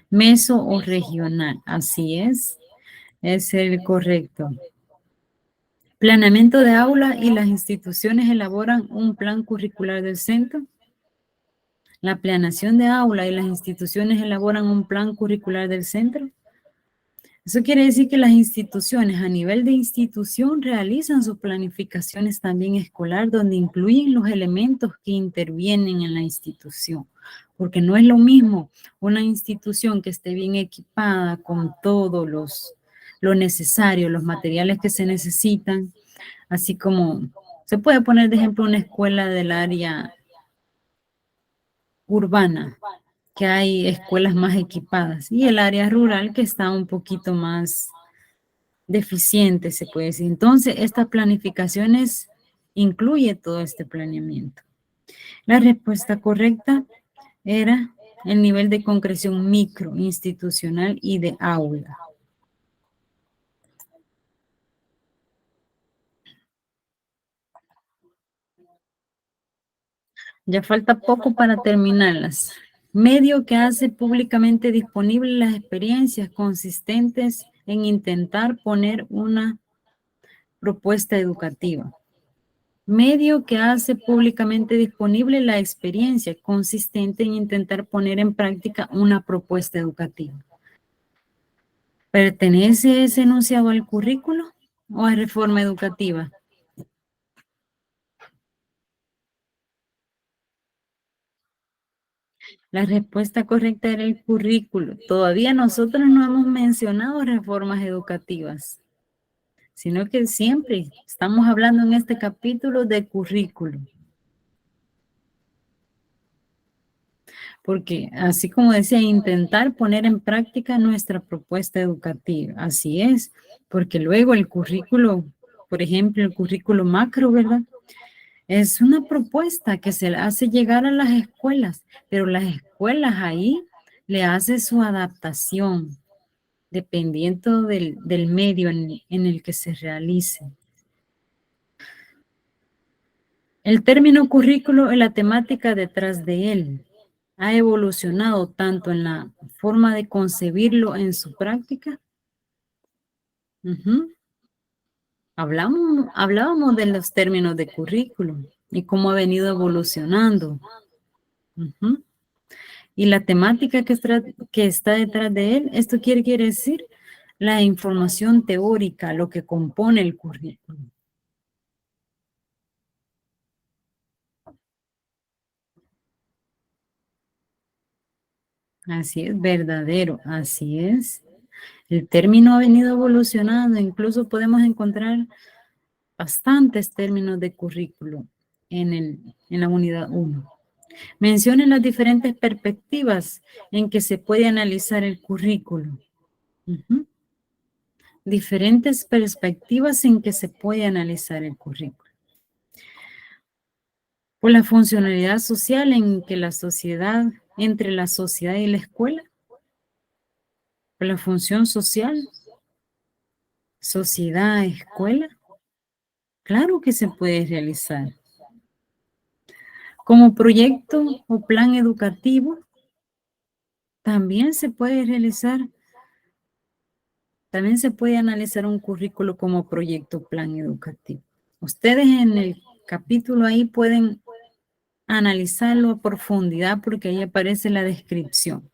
Meso o regional, así es el correcto. Planeamiento de aula y las instituciones elaboran un plan curricular del centro. La planeación de aula y las instituciones elaboran un plan curricular del centro. Eso quiere decir que las instituciones a nivel de institución realizan sus planificaciones también escolar, donde incluyen los elementos que intervienen en la institución. Porque no es lo mismo una institución que esté bien equipada con todo lo necesario, los materiales que se necesitan, así como se puede poner de ejemplo una escuela del área urbana, que hay escuelas más equipadas, y el área rural que está un poquito más deficiente, se puede decir. Entonces, estas planificaciones incluye todo este planeamiento. La respuesta correcta era el nivel de concreción micro, institucional y de aula. Ya falta poco para terminarlas. Medio que hace públicamente disponibles las experiencias consistentes en intentar poner una propuesta educativa. Medio que hace públicamente disponible la experiencia consistente en intentar poner en práctica una propuesta educativa. ¿Pertenece ese enunciado al currículo o a reforma educativa? La respuesta correcta era el currículo. Todavía nosotros no hemos mencionado reformas educativas, sino que siempre estamos hablando en este capítulo de currículo. Porque así como decía, intentar poner en práctica nuestra propuesta educativa. Así es, porque luego el currículo, por ejemplo, el currículo macro, ¿verdad? Es una propuesta que se le hace llegar a las escuelas, pero las escuelas ahí le hacen su adaptación, dependiendo del medio en el que se realice. El término currículo y la temática detrás de él ha evolucionado tanto en la forma de concebirlo en su práctica. Hablábamos de los términos de currículum y cómo ha venido evolucionando. Y la temática que está detrás de él, esto quiere decir la información teórica, lo que compone el currículum. Así es, verdadero, así es. El término ha venido evolucionando, incluso podemos encontrar bastantes términos de currículo en la unidad 1. Mencionen las diferentes perspectivas en que se puede analizar el currículo. Diferentes perspectivas en que se puede analizar el currículo. Por la funcionalidad social en que la sociedad, entre la sociedad y la escuela. Por la función social, sociedad, escuela. Claro que se puede realizar. Como proyecto o plan educativo, también se puede realizar, también se puede analizar un currículo como proyecto o plan educativo. Ustedes en el capítulo ahí pueden analizarlo a profundidad porque ahí aparece la descripción.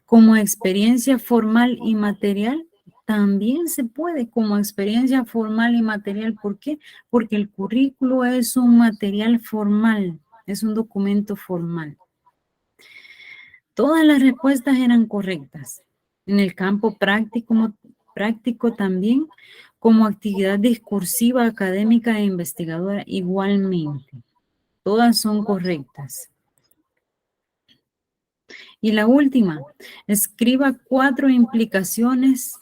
Como experiencia formal y material, también se puede como experiencia formal y material. ¿Por qué? Porque el currículo es un material formal, es un documento formal. Todas las respuestas eran correctas. En el campo práctico también, como actividad discursiva, académica e investigadora igualmente. Todas son correctas. Y la última, escriba 4 implicaciones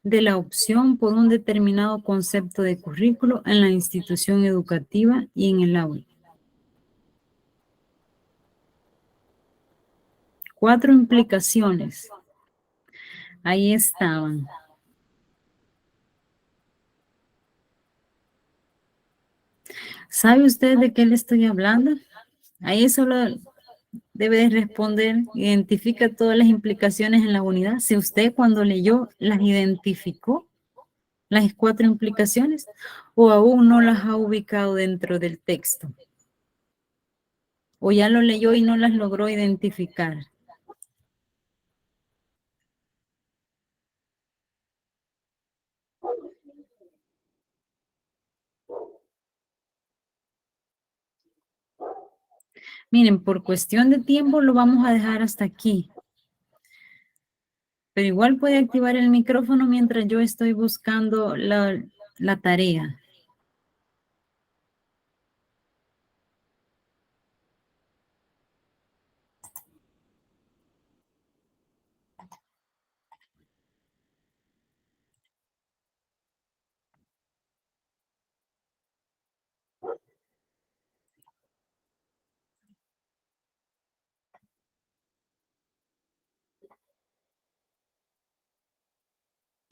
de la opción por un determinado concepto de currículo en la institución educativa y en el aula. 4 implicaciones. Ahí estaban. ¿Sabe usted de qué le estoy hablando? Ahí solo debe de responder, identifica todas las implicaciones en la unidad. Si usted cuando leyó las identificó, las 4 implicaciones, o aún no las ha ubicado dentro del texto, o ya lo leyó y no las logró identificar. Miren, por cuestión de tiempo lo vamos a dejar hasta aquí. Pero igual puede activar el micrófono mientras yo estoy buscando la tarea.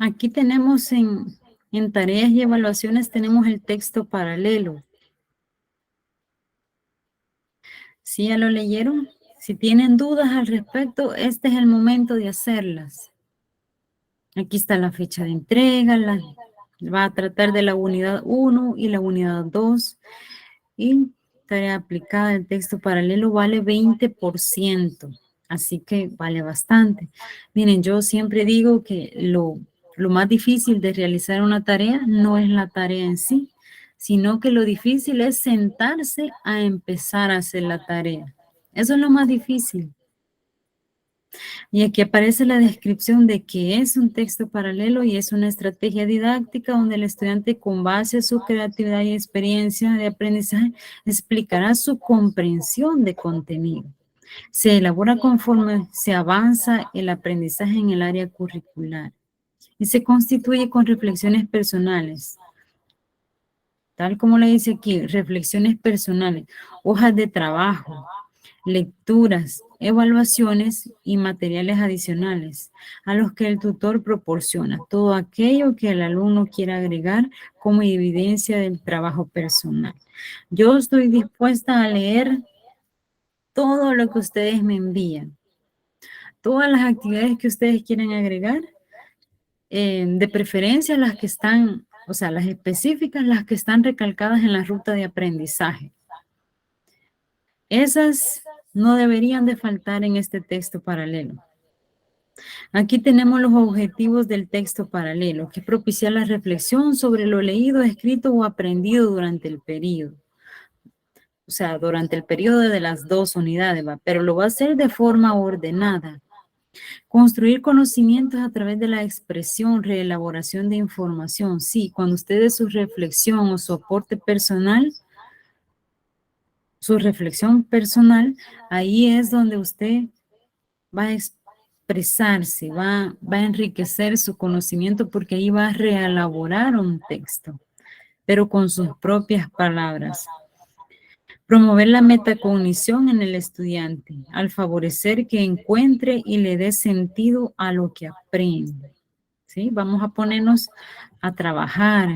Aquí tenemos en tareas y evaluaciones tenemos el texto paralelo. ¿Sí ya lo leyeron? Si tienen dudas al respecto, este es el momento de hacerlas. Aquí está la fecha de entrega, va a tratar de la unidad 1 y la unidad 2. Y tarea aplicada, el texto paralelo vale 20%. Así que vale bastante. Miren, yo siempre digo que lo más difícil de realizar una tarea no es la tarea en sí, sino que lo difícil es sentarse a empezar a hacer la tarea. Eso es lo más difícil. Y aquí aparece la descripción de qué es un texto paralelo y es una estrategia didáctica donde el estudiante con base a su creatividad y experiencia de aprendizaje explicará su comprensión de contenido. Se elabora conforme se avanza el aprendizaje en el área curricular y se constituye con reflexiones personales. Tal como le dice aquí, reflexiones personales, hojas de trabajo, lecturas, evaluaciones y materiales adicionales a los que el tutor proporciona. Todo aquello que el alumno quiera agregar como evidencia del trabajo personal. Yo estoy dispuesta a leer todo lo que ustedes me envían. Todas las actividades que ustedes quieran agregar, de preferencia las que están, o sea, las específicas, las que están recalcadas en la ruta de aprendizaje. Esas no deberían de faltar en este texto paralelo. Aquí tenemos los objetivos del texto paralelo, que es propiciar la reflexión sobre lo leído, escrito o aprendido durante el periodo. O sea, durante el periodo de las 2 unidades, ¿va? Pero lo va a hacer de forma ordenada. Construir conocimientos a través de la expresión, reelaboración de información. Sí, cuando usted de su reflexión o su aporte personal, su reflexión personal, ahí es donde usted va a expresarse, va a enriquecer su conocimiento porque ahí va a reelaborar un texto, pero con sus propias palabras. Promover la metacognición en el estudiante, al favorecer que encuentre y le dé sentido a lo que aprende. ¿Sí? Vamos a ponernos a trabajar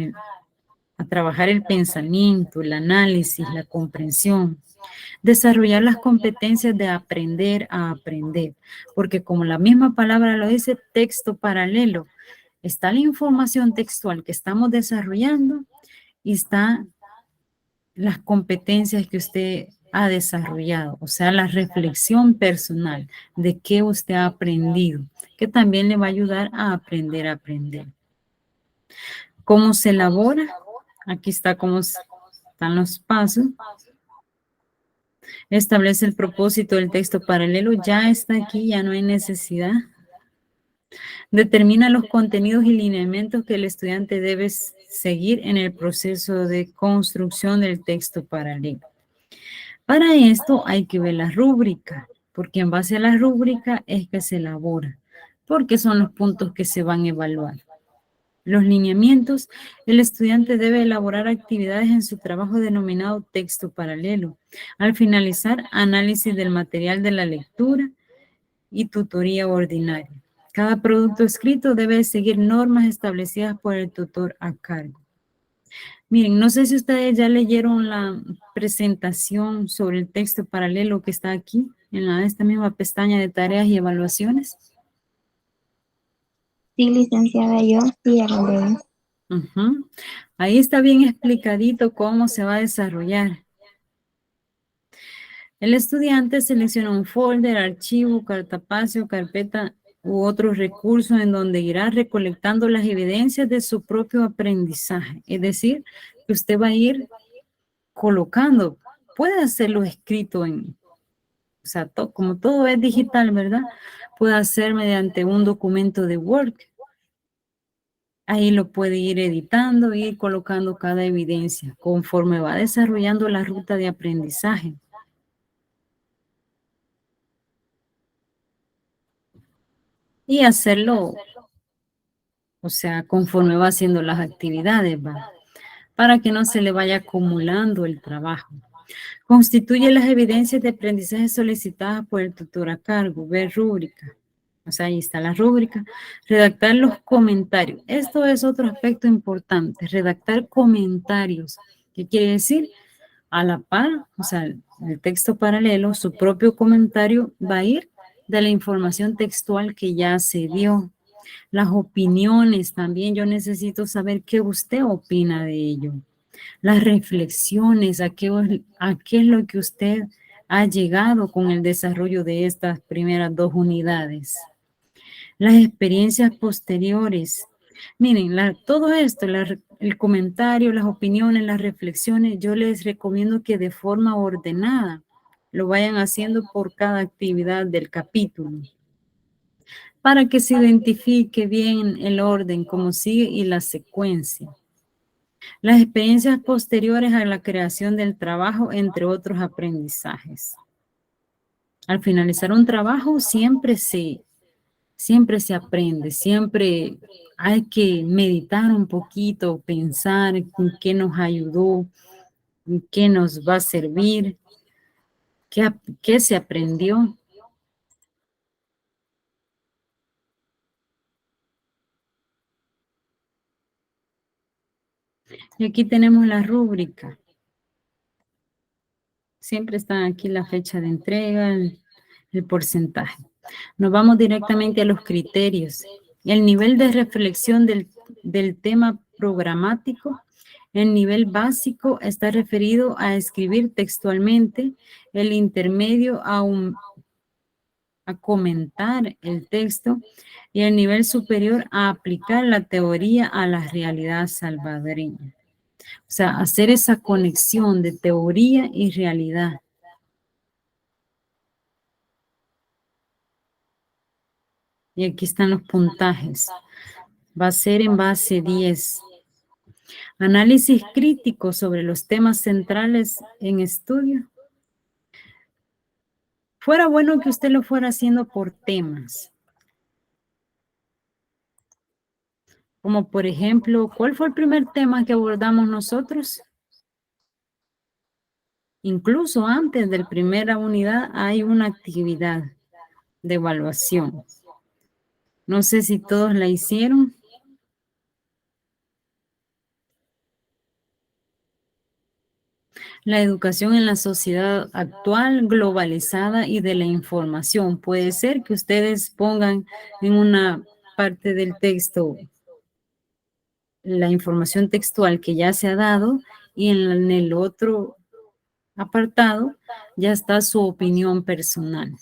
el pensamiento, el análisis, la comprensión. Desarrollar las competencias de aprender a aprender, porque como la misma palabra lo dice, texto paralelo, está la información textual que estamos desarrollando y está las competencias que usted ha desarrollado, o sea, la reflexión personal de qué usted ha aprendido, que también le va a ayudar a aprender a aprender. ¿Cómo se elabora? Aquí está cómo están los pasos. Establece el propósito del texto paralelo, ya está aquí, ya no hay necesidad. Determina los contenidos y lineamientos que el estudiante debe seguir en el proceso de construcción del texto paralelo. Para esto hay que ver la rúbrica, porque en base a la rúbrica es que se elabora, porque son los puntos que se van a evaluar. Los lineamientos, el estudiante debe elaborar actividades en su trabajo denominado texto paralelo. Al finalizar, análisis del material de la lectura y tutoría ordinaria. Cada producto escrito debe seguir normas establecidas por el tutor a cargo. Miren, no sé si ustedes ya leyeron la presentación sobre el texto paralelo que está aquí, en esta misma pestaña de tareas y evaluaciones. Sí, licenciada, yo sí ya lo leí. Ahí está bien explicadito cómo se va a desarrollar. El estudiante selecciona un folder, archivo, cartapacio, carpeta u otros recursos en donde irá recolectando las evidencias de su propio aprendizaje. Es decir, que usted va a ir colocando, puede hacerlo escrito en, o sea, como todo es digital, ¿verdad? Puede hacer mediante un documento de Word. Ahí lo puede ir editando, ir colocando cada evidencia conforme va desarrollando la ruta de aprendizaje. Y hacerlo, o sea, conforme va haciendo las actividades, ¿va? Para que no se le vaya acumulando el trabajo. Constituye las evidencias de aprendizaje solicitadas por el tutor a cargo, ver rúbrica. O sea, ahí está la rúbrica. Redactar los comentarios. Esto es otro aspecto importante, redactar comentarios. ¿Qué quiere decir? A la par, o sea, el texto paralelo, su propio comentario va a ir de la información textual que ya se dio. Las opiniones también, yo necesito saber qué usted opina de ello. Las reflexiones, a qué es lo que usted ha llegado con el desarrollo de estas primeras 2 unidades. Las experiencias posteriores. Miren, todo esto, el comentario, las opiniones, las reflexiones, yo les recomiendo que de forma ordenada lo vayan haciendo por cada actividad del capítulo, para que se identifique bien el orden, cómo sigue y la secuencia. Las experiencias posteriores a la creación del trabajo, entre otros aprendizajes. Al finalizar un trabajo siempre se aprende, siempre hay que meditar un poquito, pensar en qué nos ayudó, en qué nos va a servir, qué se aprendió. Y aquí tenemos la rúbrica. Siempre está aquí la fecha de entrega, el porcentaje. Nos vamos directamente a los criterios. El nivel de reflexión del tema programático. El nivel básico está referido a escribir textualmente. El intermedio a comentar el texto. Y el nivel superior a aplicar la teoría a la realidad salvadoreña. O sea, hacer esa conexión de teoría y realidad. Y aquí están los puntajes. Va a ser en base 10. Análisis crítico sobre los temas centrales en estudio. Fuera bueno que usted lo fuera haciendo por temas. Como por ejemplo, ¿cuál fue el primer tema que abordamos nosotros? Incluso antes de la primera unidad hay una actividad de evaluación. No sé si todos la hicieron. La educación en la sociedad actual, globalizada y de la información. Puede ser que ustedes pongan en una parte del texto la información textual que ya se ha dado y en el otro apartado ya está su opinión personal.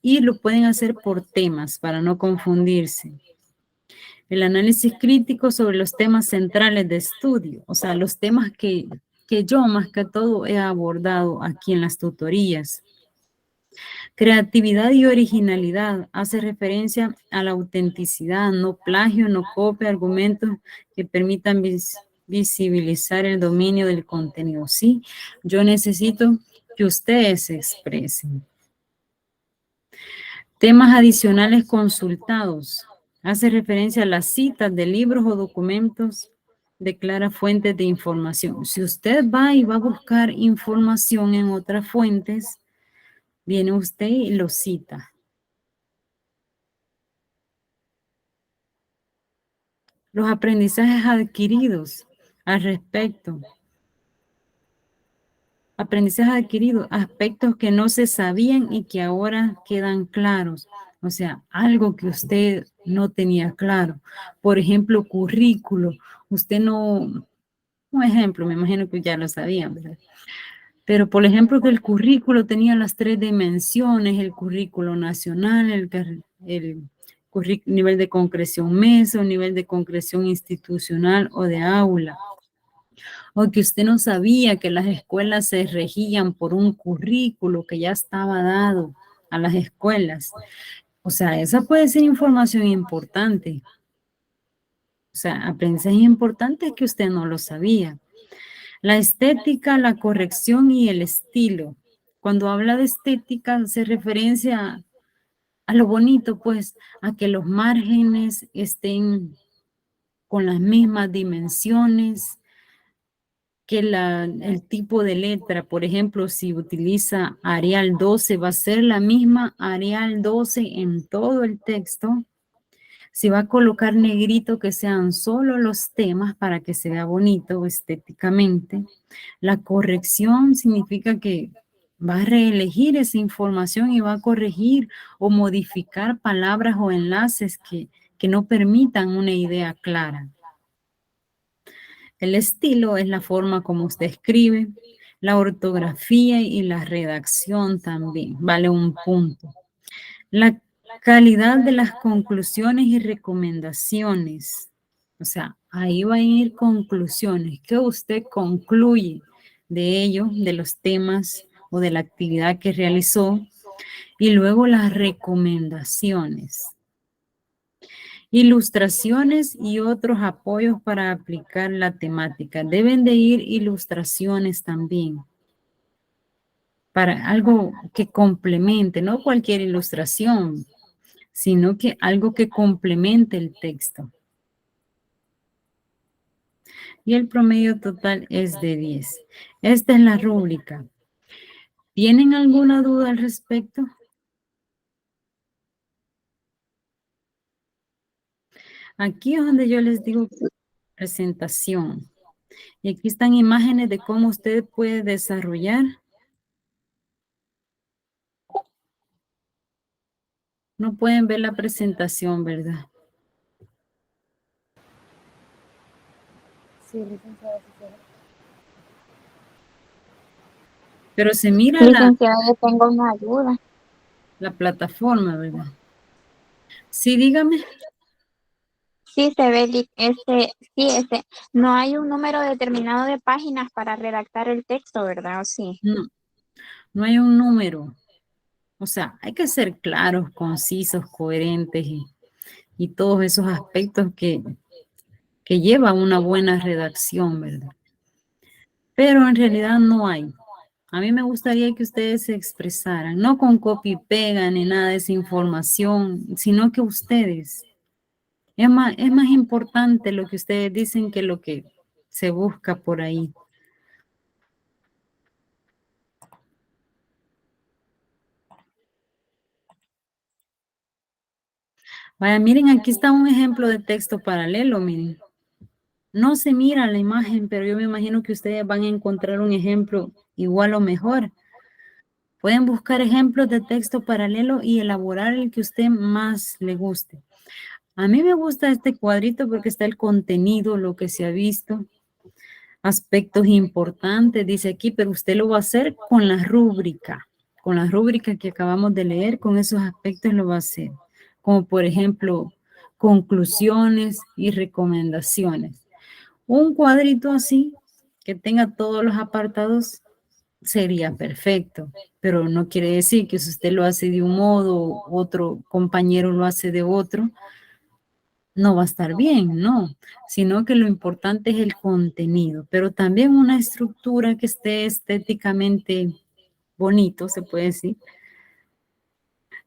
Y lo pueden hacer por temas para no confundirse. El análisis crítico sobre los temas centrales de estudio, o sea, los temas que yo más que todo he abordado aquí en las tutorías. Creatividad y originalidad hace referencia a la autenticidad, no plagio, no copia, argumentos que permitan visibilizar el dominio del contenido. Sí, yo necesito que ustedes se expresen. Temas adicionales consultados. Hace referencia a las citas de libros o documentos, declara fuentes de información. Si usted va y va a buscar información en otras fuentes, viene usted y lo cita. Los aprendizajes adquiridos al respecto. Aprendizajes adquiridos, aspectos que no se sabían y que ahora quedan claros. O sea, algo que usted no tenía claro. Por ejemplo, currículo. Usted no, un ejemplo, me imagino que ya lo sabían, ¿verdad? Pero, por ejemplo, que el currículo tenía las 3 dimensiones, el currículo nacional, el nivel de concreción meso, nivel de concreción institucional o de aula. O que usted no sabía que las escuelas se regían por un currículo que ya estaba dado a las escuelas. O sea, esa puede ser información importante. O sea, aprendizaje importante que usted no lo sabía. La estética, la corrección y el estilo. Cuando habla de estética, hace referencia a lo bonito, pues, a que los márgenes estén con las mismas dimensiones, que el tipo de letra, por ejemplo, si utiliza Arial 12, va a ser la misma Arial 12 en todo el texto. Si va a colocar negrito, que sean solo los temas para que se vea bonito estéticamente. La corrección significa que va a reelegir esa información y va a corregir o modificar palabras o enlaces que no permitan una idea clara. El estilo es la forma como usted escribe, la ortografía y la redacción también, vale un punto. La calidad de las conclusiones y recomendaciones, o sea, ahí va a ir conclusiones, ¿qué usted concluye de ello, de los temas o de la actividad que realizó? Y luego las recomendaciones. Ilustraciones y otros apoyos para aplicar la temática. Deben de ir ilustraciones también. Para algo que complemente, no cualquier ilustración, sino que algo que complemente el texto. Y el promedio total es de 10. Esta es la rúbrica. ¿Tienen alguna duda al respecto? Aquí es donde yo les digo presentación. Y aquí están imágenes de cómo usted puede desarrollar. No pueden ver la presentación, ¿verdad? Sí, licenciada, sí se ve. Pero se mira Licenciada, yo tengo una duda. la plataforma, ¿verdad? Sí, dígame. Sí, se ve, no hay un número determinado de páginas para redactar el texto, ¿verdad? ¿O sí? No, no hay un número. O sea, hay que ser claros, concisos, coherentes y todos esos aspectos que lleva una buena redacción, ¿verdad? Pero en realidad no hay. A mí me gustaría que ustedes se expresaran, no con copy y pega ni nada de esa información, sino que ustedes. Es más importante lo que ustedes dicen que lo que se busca por ahí. Vaya, miren, aquí está un ejemplo de texto paralelo, miren. No se mira la imagen, pero yo me imagino que ustedes van a encontrar un ejemplo igual o mejor. Pueden buscar ejemplos de texto paralelo y elaborar el que a usted más le guste. A mí me gusta este cuadrito porque está el contenido, lo que se ha visto, aspectos importantes, dice aquí, pero usted lo va a hacer con la rúbrica que acabamos de leer, con esos aspectos lo va a hacer. Como por ejemplo, conclusiones y recomendaciones. Un cuadrito así, que tenga todos los apartados, sería perfecto, pero no quiere decir que si usted lo hace de un modo, otro compañero lo hace de otro, no va a estar bien, no, sino que lo importante es el contenido, pero también una estructura que esté estéticamente bonito, se puede decir.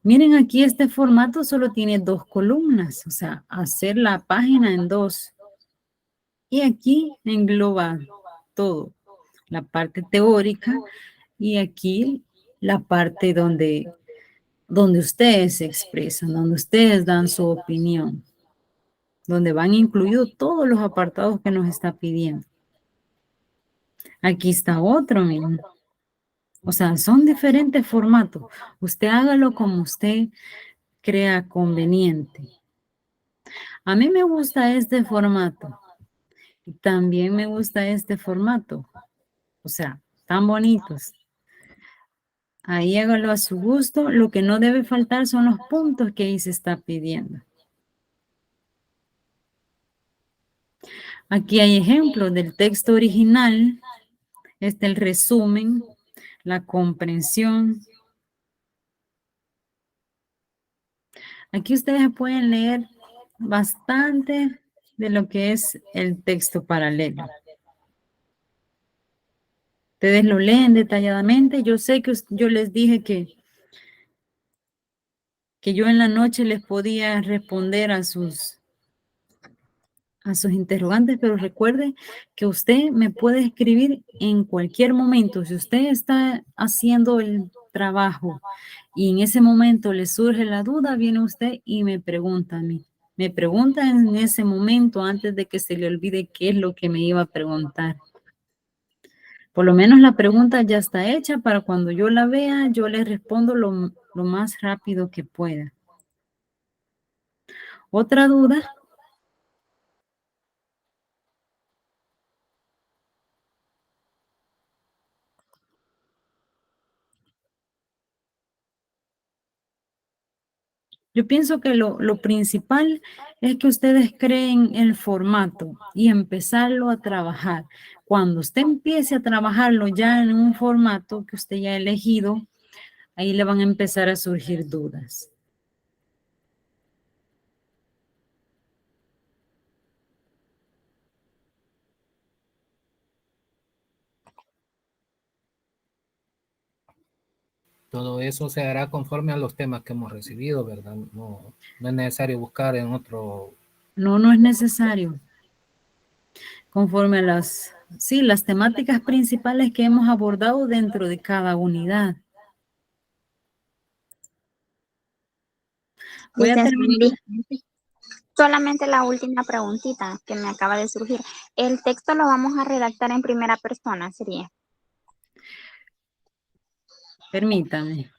Miren, aquí este formato solo tiene 2 columnas, o sea, hacer la página en 2. Y aquí engloba todo, la parte teórica y aquí la parte donde ustedes se expresan, donde ustedes dan su opinión, donde van incluidos todos los apartados que nos está pidiendo. Aquí está otro, miren. O sea, son diferentes formatos. Usted hágalo como usted crea conveniente. A mí me gusta este formato. Y también me gusta este formato. O sea, tan bonitos. Ahí hágalo a su gusto. Lo que no debe faltar son los puntos que ahí se está pidiendo. Aquí hay ejemplos del texto original. Este el resumen, la comprensión. Aquí ustedes pueden leer bastante de lo que es el texto paralelo. Ustedes lo leen detalladamente. Yo sé que yo les dije que yo en la noche les podía responder a sus interrogantes, pero recuerde que usted me puede escribir en cualquier momento. Si usted está haciendo el trabajo y en ese momento le surge la duda, viene usted y me pregunta a mí. Me pregunta en ese momento antes de que se le olvide qué es lo que me iba a preguntar. Por lo menos la pregunta ya está hecha para cuando yo la vea, yo le respondo lo más rápido que pueda. ¿Otra duda? Yo pienso que lo principal es que ustedes creen el formato y empezarlo a trabajar. Cuando usted empiece a trabajarlo ya en un formato que usted ya ha elegido, ahí le van a empezar a surgir dudas. Todo eso se hará conforme a los temas que hemos recibido, ¿verdad? No es necesario buscar en otro... No es necesario. Conforme a las temáticas principales que hemos abordado dentro de cada unidad. Voy a terminar. Solamente la última preguntita que me acaba de surgir. ¿El texto lo vamos a redactar en primera persona, sería? Permítame.